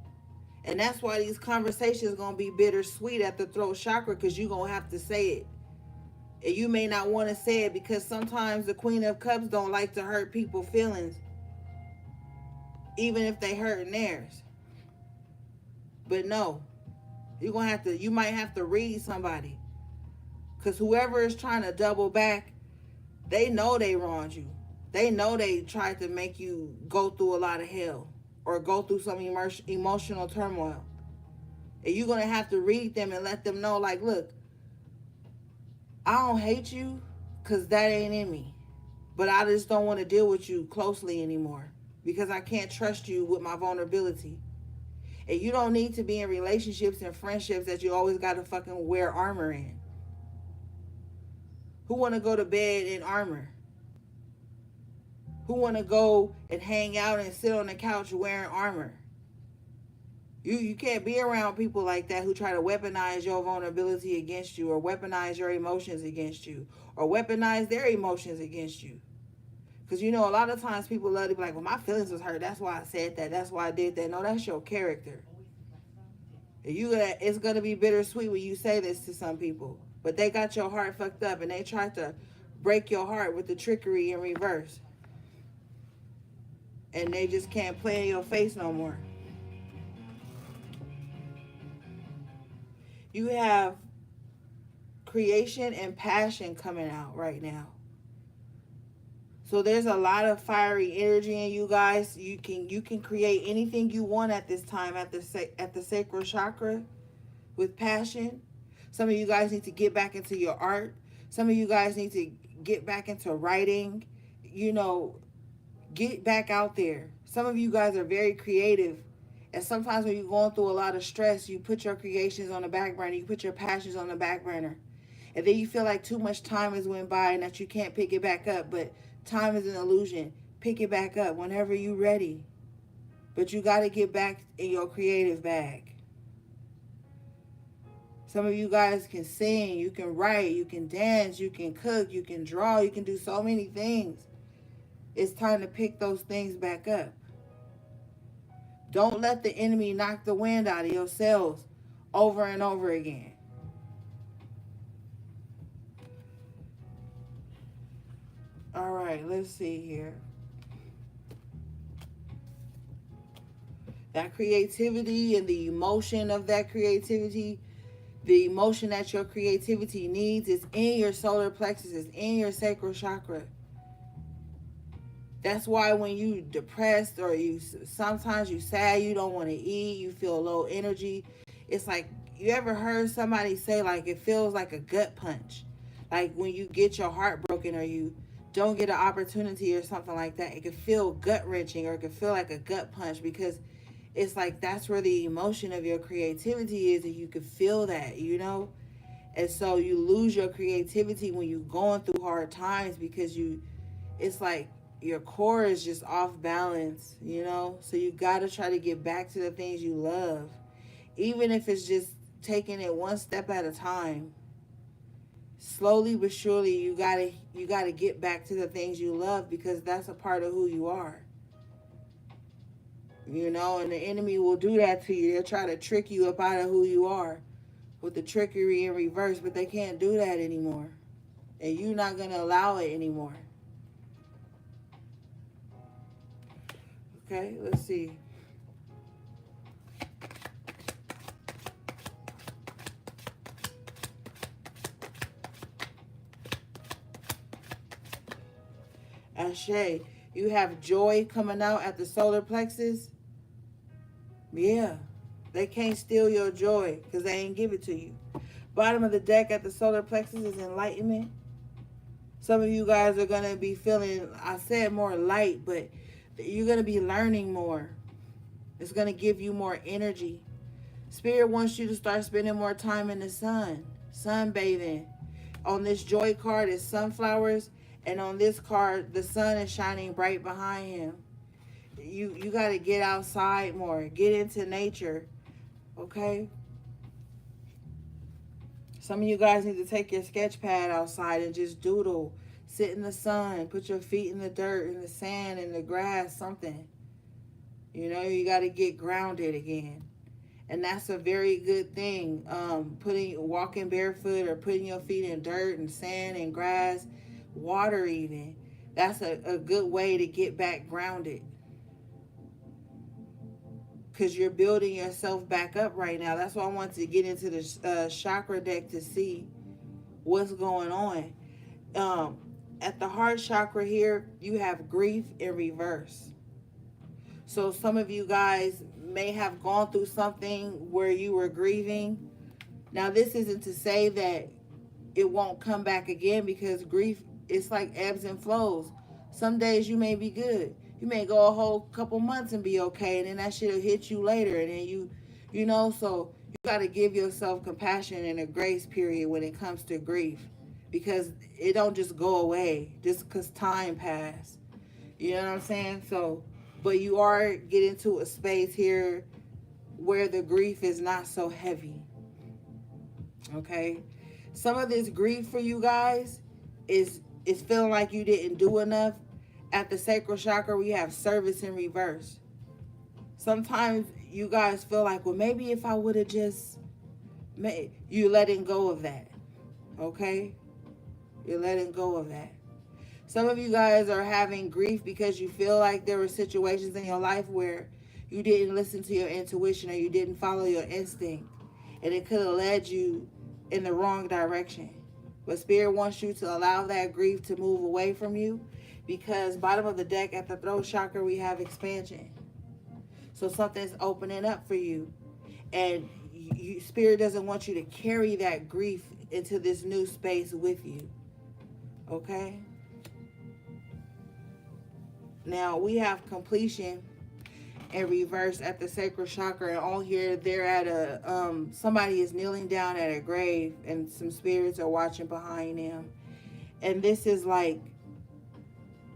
And that's why these conversations gonna be bittersweet at the throat chakra, because you gonna have to say it. And you may not want to say it because sometimes the Queen of Cups don't like to hurt people's feelings, even if they hurting theirs. But no, you might have to read somebody. Because whoever is trying to double back, they know they wronged you. They know they tried to make you go through a lot of hell or go through some emotional turmoil. And you're going to have to read them and let them know, like, look, I don't hate you because that ain't in me. But I just don't want to deal with you closely anymore because I can't trust you with my vulnerability. And you don't need to be in relationships and friendships that you always got to fucking wear armor in. Who want to go to bed in armor? Who want to go and hang out and sit on the couch wearing armor? You can't be around people like that who try to weaponize your vulnerability against you, or weaponize your emotions against you, or weaponize their emotions against you. Because you know, a lot of times people love to be like, well, my feelings was hurt. That's why I said that. That's why I did that. No, that's your character. It's going to be bittersweet when you say this to some people. But they got your heart fucked up and they tried to break your heart with the trickery in reverse. And they just can't play in your face no more. You have creation and passion coming out right now. So there's a lot of fiery energy in you guys. You can create anything you want at this time at the sacral chakra with passion. Some of you guys need to get back into your art. Some of you guys need to get back into writing. You know, get back out there. Some of you guys are very creative. And sometimes when you're going through a lot of stress, you put your creations on the back burner. You put your passions on the back burner. And then you feel like too much time has went by and that you can't pick it back up. But time is an illusion. Pick it back up whenever you're ready. But you got to get back in your creative bag. Some of you guys can sing, you can write, you can dance, you can cook, you can draw, you can do so many things. It's time to pick those things back up. Don't let the enemy knock the wind out of your sails over and over again. All right, let's see here. That creativity and the emotion of that creativity, the emotion that your creativity needs is in your solar plexus, is in your sacral chakra. That's why when you depressed or you sometimes you sad, you don't want to eat, you feel low energy. It's like, you ever heard somebody say like it feels like a gut punch? Like when you get your heart broken or you don't get an opportunity or something like that, it can feel gut wrenching or it can feel like a gut punch, because it's like that's where the emotion of your creativity is, and you can feel that, you know? And so you lose your creativity when you're going through hard times, because it's like your core is just off balance, you know? So you got to try to get back to the things you love, even if it's just taking it one step at a time. Slowly but surely, you got to get back to the things you love, because that's a part of who you are. You know, and the enemy will do that to you. They'll try to trick you up out of who you are with the trickery in reverse, but they can't do that anymore. And you're not going to allow it anymore. Okay, let's see. Ashe, you have joy coming out at the solar plexus. Yeah, they can't steal your joy because they ain't give it to you. Bottom of the deck at the solar plexus is enlightenment. Some of you guys are going to be feeling, I said more light, but you're going to be learning more. It's going to give you more energy. Spirit wants you to start spending more time in the sun, sunbathing. On this joy card is sunflowers, and on this card, the sun is shining bright behind him. You got to get outside more, get into nature, okay? Some of you guys need to take your sketch pad outside and just doodle. Sit in the sun, put your feet in the dirt, in the sand, in the grass, something. You know, you got to get grounded again. And that's a very good thing. Walking barefoot or putting your feet in dirt and sand and grass, water even. That's a good way to get back grounded. Because you're building yourself back up right now. That's why I want to get into the chakra deck to see what's going on. At the heart chakra here, you have grief in reverse. So some of you guys may have gone through something where you were grieving. Now, this isn't to say that it won't come back again, because grief, it's like ebbs and flows. Some days you may be good. You may go a whole couple months and be okay, and then that shit will hit you later. And then you know, so you got to give yourself compassion and a grace period when it comes to grief, because it don't just go away just because time passed. You know what I'm saying? So, but you are getting to a space here where the grief is not so heavy. Okay? Some of this grief for you guys is feeling like you didn't do enough. At the sacral chakra, we have service in reverse. Sometimes you guys feel like, well, maybe if I would have just you letting go of that. Okay? You're letting go of that. Some of you guys are having grief because you feel like there were situations in your life where you didn't listen to your intuition or you didn't follow your instinct, and it could have led you in the wrong direction. But Spirit wants you to allow that grief to move away from you, because bottom of the deck at the throat chakra, we have expansion. So something's opening up for you. And Spirit doesn't want you to carry that grief into this new space with you. Okay? Now, we have completion in reverse at the sacral chakra, and on here they're at somebody is kneeling down at a grave, and some spirits are watching behind them. And this is why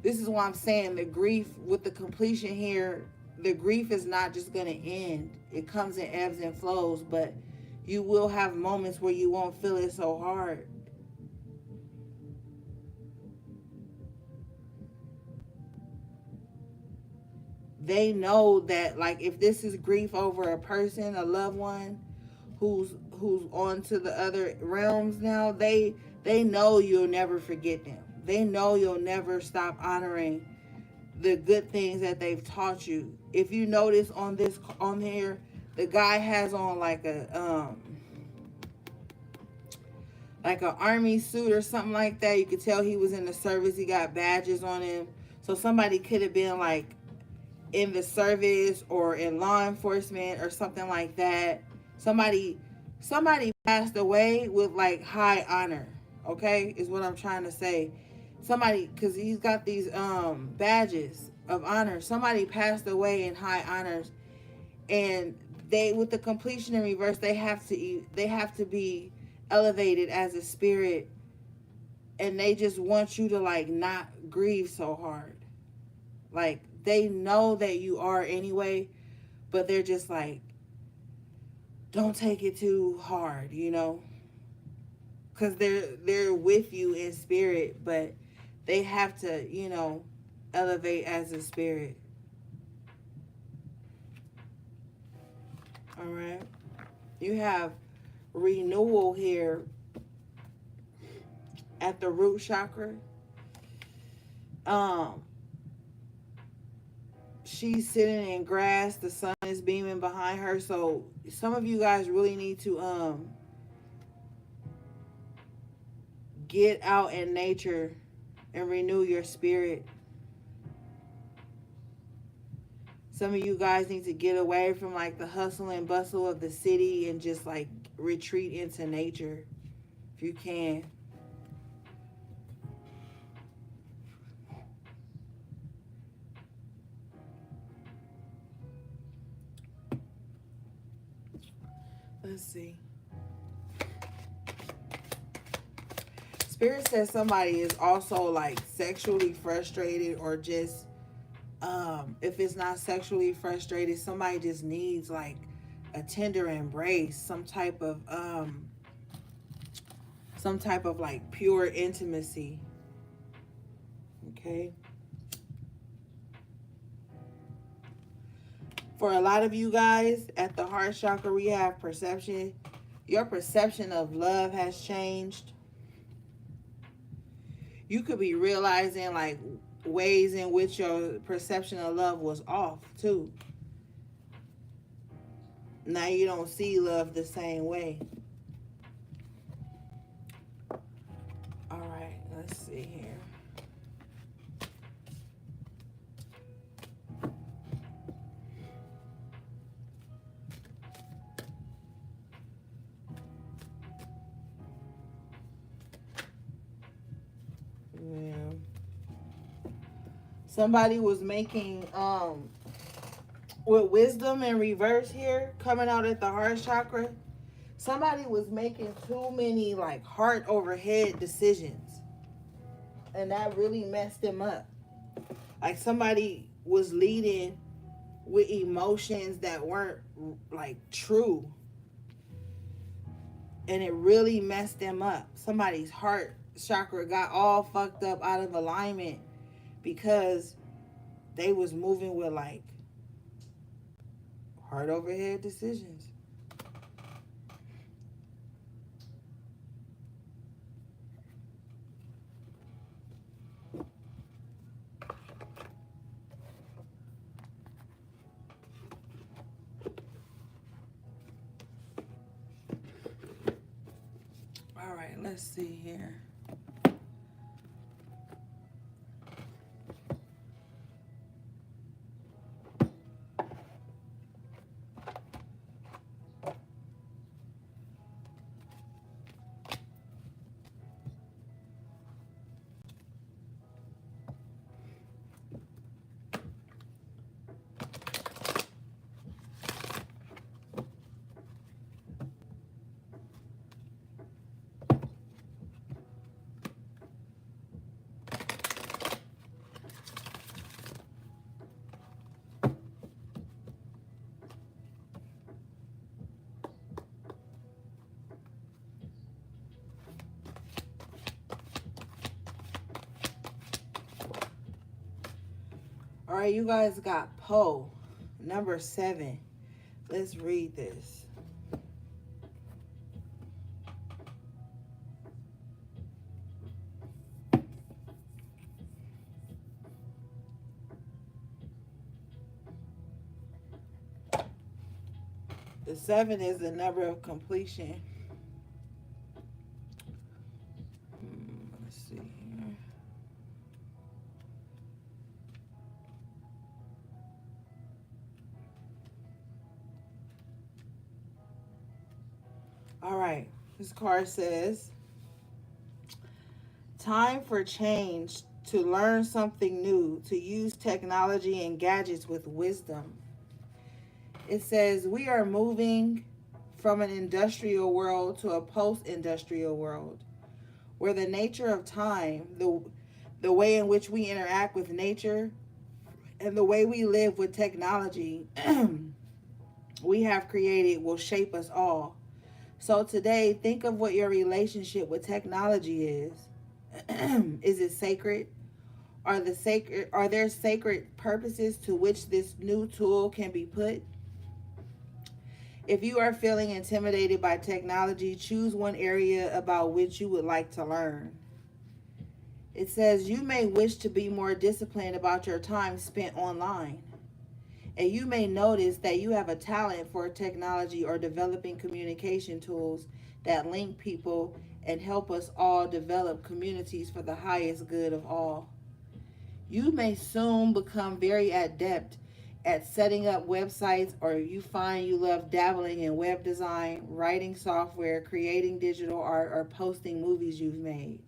I'm saying the grief with the completion here, the grief is not just going to end. It comes in ebbs and flows, but you will have moments where you won't feel it so hard. They know that, like, if this is grief over a person, a loved one who's on to the other realms now, they know you'll never forget them. They know you'll never stop honoring the good things that they've taught you. If you notice on here, the guy has on like an army suit or something like that. You could tell he was in the service. He got badges on him. So somebody could have been like in the service or in law enforcement or something like that. Somebody passed away with like high honor. Okay, is what I'm trying to say. Somebody, because he's got these badges of honor. Somebody passed away in high honors, and they, with the completion in reverse, they have to be elevated as a spirit, and they just want you to like not grieve so hard. Like, they know that you are anyway, but they're just like, don't take it too hard, you know, because they're with you in spirit, but they have to, you know, elevate as a spirit. All right, you have renewal here at the root chakra. She's sitting in grass, the sun is beaming behind her, so some of you guys really need to get out in nature and renew your spirit. Some of you guys need to get away from like the hustle and bustle of the city and just like retreat into nature if you can. Let's see. Spirit says somebody is also like sexually frustrated, or just if it's not sexually frustrated, somebody just needs like a tender embrace, some type of like pure intimacy. Okay. For a lot of you guys at the heart chakra, we have perception. Your perception of love has changed. You could be realizing like ways in which your perception of love was off too. Now you don't see love the same way. All right, let's see here. Yeah. Somebody was making with wisdom in reverse here, coming out at the heart chakra. Somebody was making too many like heart over head decisions, and that really messed them up. Like, somebody was leading with emotions that weren't like true, and it really messed them up. Somebody's heart chakra got all fucked up out of alignment because they was moving with like heart over head decisions. All right, let's see here. All right, you guys got Poe, number 7. Let's read this. The 7 is the number of completion. Let's see here. All right. This card says, time for change, to learn something new, to use technology and gadgets with wisdom. It says, we are moving from an industrial world to a post-industrial world, where the nature of time, the way in which we interact with nature, and the way we live with technology we have created will shape us all. So today, think of what your relationship with technology is. Is it sacred? Are there sacred purposes to which this new tool can be put? If you are feeling intimidated by technology, choose one area about which you would like to learn. It says you may wish to be more disciplined about your time spent online. And you may notice that you have a talent for technology or developing communication tools that link people and help us all develop communities for the highest good of all. You may soon become very adept at setting up websites, or you find you love dabbling in web design, writing software, creating digital art, or posting movies you've made.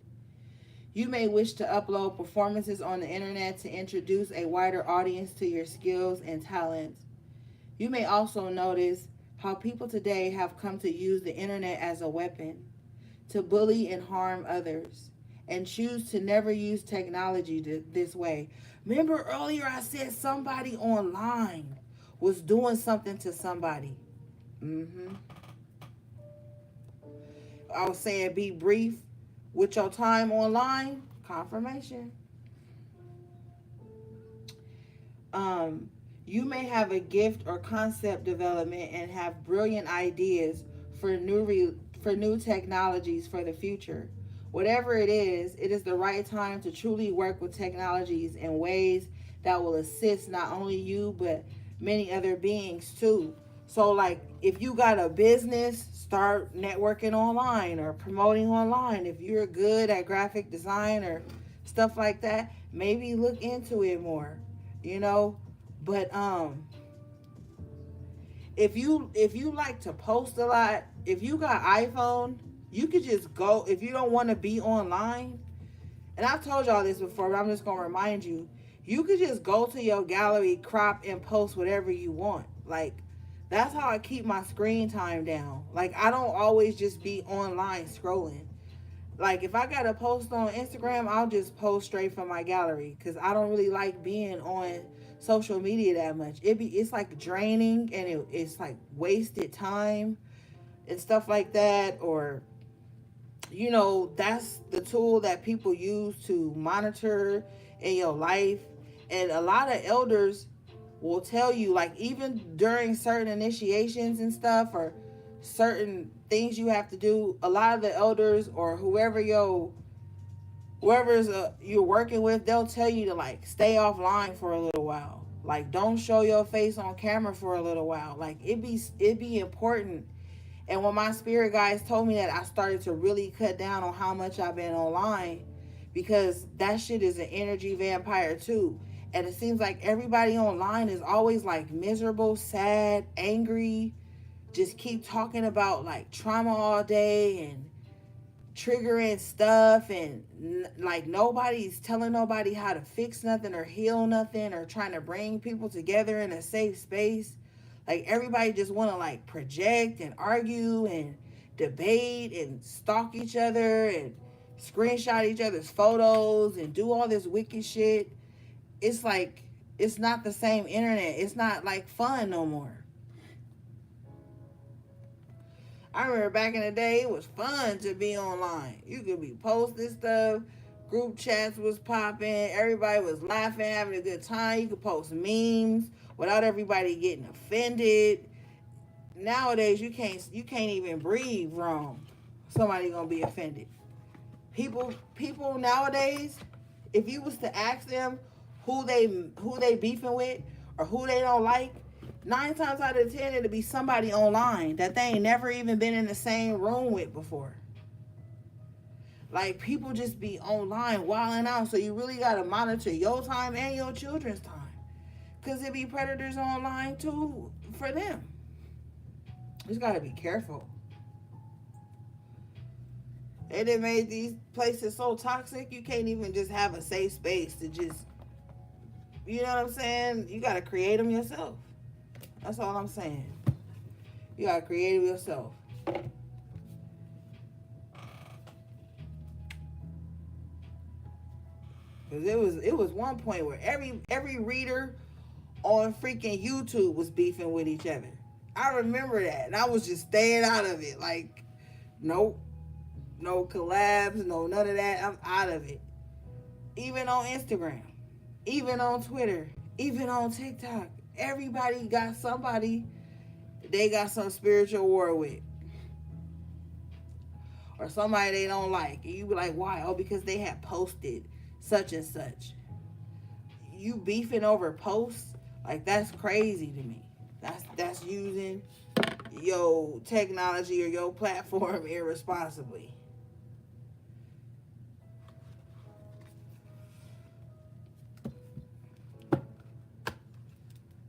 You may wish to upload performances on the internet to introduce a wider audience to your skills and talents. You may also notice how people today have come to use the internet as a weapon to bully and harm others, and choose to never use technology this way. Remember earlier I said somebody online was doing something to somebody. I was saying be brief with your time online. Confirmation. You may have a gift or concept development and have brilliant ideas for new technologies for the future. Whatever it is the right time to truly work with technologies in ways that will assist not only you but many other beings too. So like if you got a business, start networking online or promoting online. If you're good at graphic design or stuff like that, maybe look into it more, you know. But if you like to post a lot, if you got iPhone, you could just go. If you don't want to be online, and I've told y'all this before, but I'm just gonna remind you, you could just go to your gallery, crop and post whatever you want. Like that's how I keep my screen time down. Like I don't always just be online scrolling. Like if I gotta post on Instagram, I'll just post straight from my gallery because I don't really like being on social media that much. It's like draining, and it's like wasted time and stuff like that. Or that's the tool that people use to monitor in your life. And a lot of elders will tell you, like even during certain initiations and stuff, or certain things you have to do, a lot of the elders or whoever's you're working with, they'll tell you to like stay offline for a little while. Like don't show your face on camera for a little while. Like it'd be important. And when my spirit guides told me that, I started to really cut down on how much I've been online, because that shit is an energy vampire too. And it seems like everybody online is always like miserable, sad, angry, just keep talking about like trauma all day and triggering stuff, and like nobody's telling nobody how to fix nothing or heal nothing or trying to bring people together in a safe space. Like everybody just want to like project and argue and debate and stalk each other and screenshot each other's photos and do all this wicked shit. It's like it's not the same internet. It's not like fun no more. I remember back in the day, it was fun to be online. You could be posting stuff, group chats was popping, everybody was laughing, having a good time. You could post memes without everybody getting offended. Nowadays, you can't even breathe wrong. Somebody gonna be offended. People nowadays, if you was to ask them who they beefing with or who they don't like, 9 times out of 10, it'll be somebody online that they ain't never even been in the same room with before. Like, people just be online wilding out, so you really got to monitor your time and your children's time. Because there be predators online, too, for them. Just got to be careful. They done made these places so toxic, you can't even just have a safe space to just, you know what I'm saying? You got to create them yourself. That's all I'm saying. You got to create them yourself. Because it was one point where every reader on freaking YouTube was beefing with each other. I remember that. And I was just staying out of it. Like, nope. No collabs, no none of that. I'm out of it. Even on Instagram, even on Twitter, even on TikTok. Everybody got somebody they got some spiritual war with. Or somebody they don't like. And you be like, why? Oh, because they had posted such and such. You beefing over posts? Like, that's crazy to me. That's using your technology or your platform irresponsibly.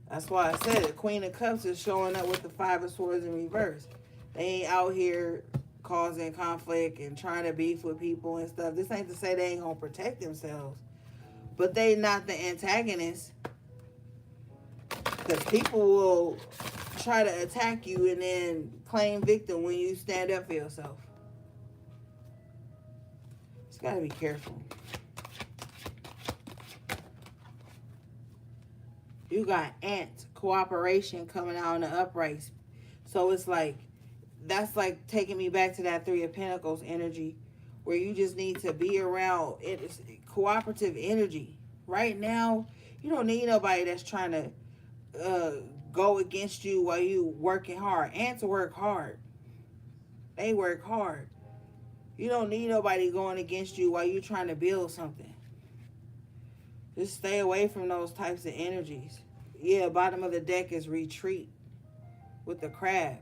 That's why I said it. Queen of Cups is showing up with the Five of Swords in reverse. They ain't out here causing conflict and trying to beef with people and stuff. This ain't to say they ain't gonna protect themselves, but they not the antagonist. Because people will try to attack you and then claim victim when you stand up for yourself. Just gotta be careful. You got ant cooperation coming out in the uprights. So it's like, that's like taking me back to that Three of Pentacles energy where you just need to be around it's cooperative energy. Right now, you don't need nobody that's trying to go against you while you working hard. Ants work hard. They work hard. You don't need nobody going against you while you're trying to build something. Just stay away from those types of energies. Yeah, bottom of the deck is retreat with the crab.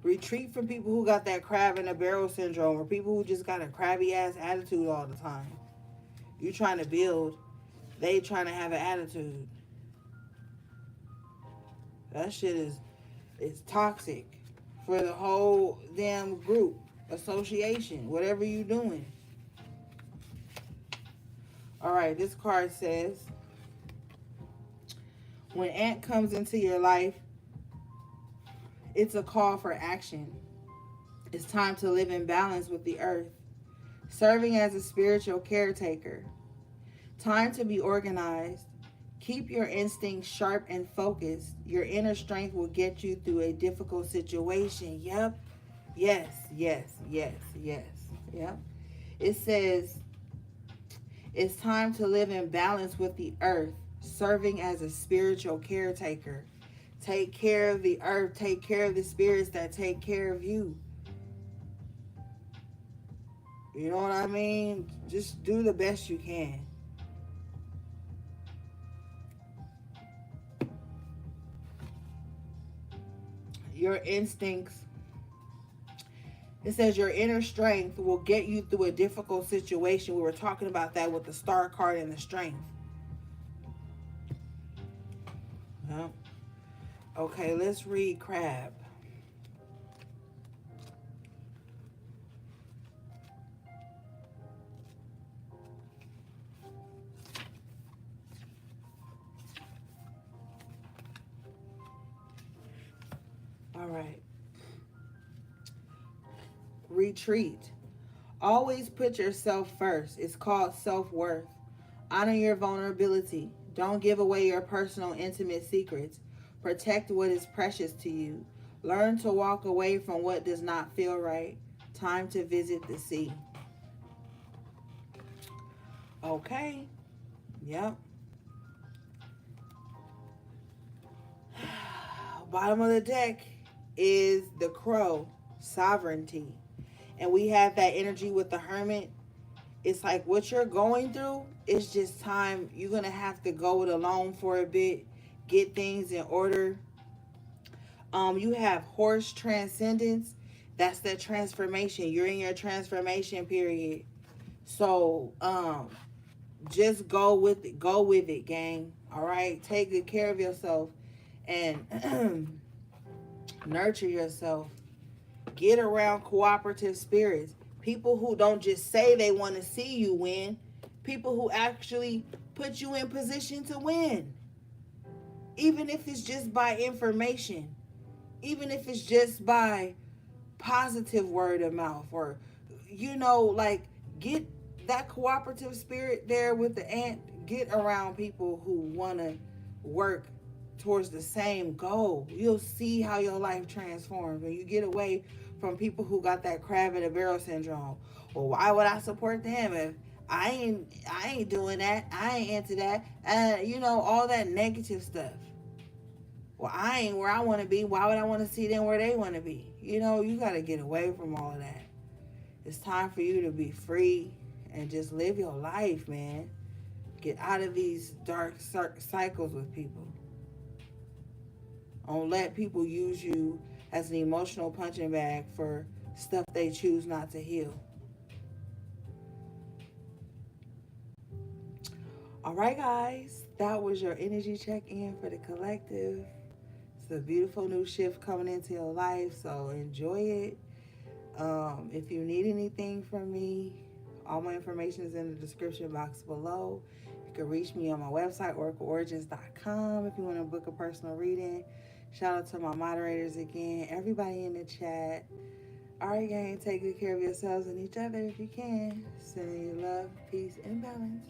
Retreat from people who got that crab in a barrel syndrome or people who just got a crabby ass attitude all the time. You trying to build, they trying to have an attitude. That shit is toxic for the whole damn group, association, whatever you doing. All right, this card says, when Ant comes into your life, it's a call for action. It's time to live in balance with the earth, serving as a spiritual caretaker. Time to be organized. Keep your instincts sharp and focused. Your inner strength will get you through a difficult situation. Yep. Yes, yes, yes, yes. Yep. It says, it's time to live in balance with the earth, serving as a spiritual caretaker. Take care of the earth. Take care of the spirits that take care of you. You know what I mean? Just do the best you can. Your instincts. It says your inner strength will get you through a difficult situation. We were talking about that with the star card and the strength. Yeah. Okay, let's read crab. All right. Retreat. Always put yourself first. It's called self-worth. Honor your vulnerability. Don't give away your personal, intimate secrets. Protect what is precious to you. Learn to walk away from what does not feel right. Time to visit the sea. Okay. Yep. Bottom of the deck is the crow, sovereignty. And we have that energy with the hermit. It's like what you're going through, it's just time. You're going to have to go it alone for a bit, get things in order, You have horse transcendence. That's the transformation. You're in your transformation period. So just go with it. Go with it, gang. All right. Take good care of yourself and nurture yourself. Get around cooperative spirits. People who don't just say they want to see you win. People who actually put you in position to win. Even if it's just by information. Even if it's just by positive word of mouth, or like, get that cooperative spirit there with the ant. Get around people who want to work towards the same goal. You'll see how your life transforms when you get away from people who got that crab in a barrel syndrome. Well, why would I support them if I ain't doing that? I ain't into that. All that negative stuff. Well, I ain't where I want to be. Why would I want to see them where they want to be? You got to get away from all of that. It's time for you to be free and just live your life, man. Get out of these dark cycles with people. Don't let people use you as an emotional punching bag for stuff they choose not to heal. All right, guys. That was your energy check-in for the collective. It's a beautiful new shift coming into your life, so enjoy it. If you need anything from me, all my information is in the description box below. You can reach me on my website, oracleorigins.com, if you want to book a personal reading. Shout out to my moderators again, everybody in the chat. All right, gang, take good care of yourselves and each other if you can. Sending you love, peace, and balance.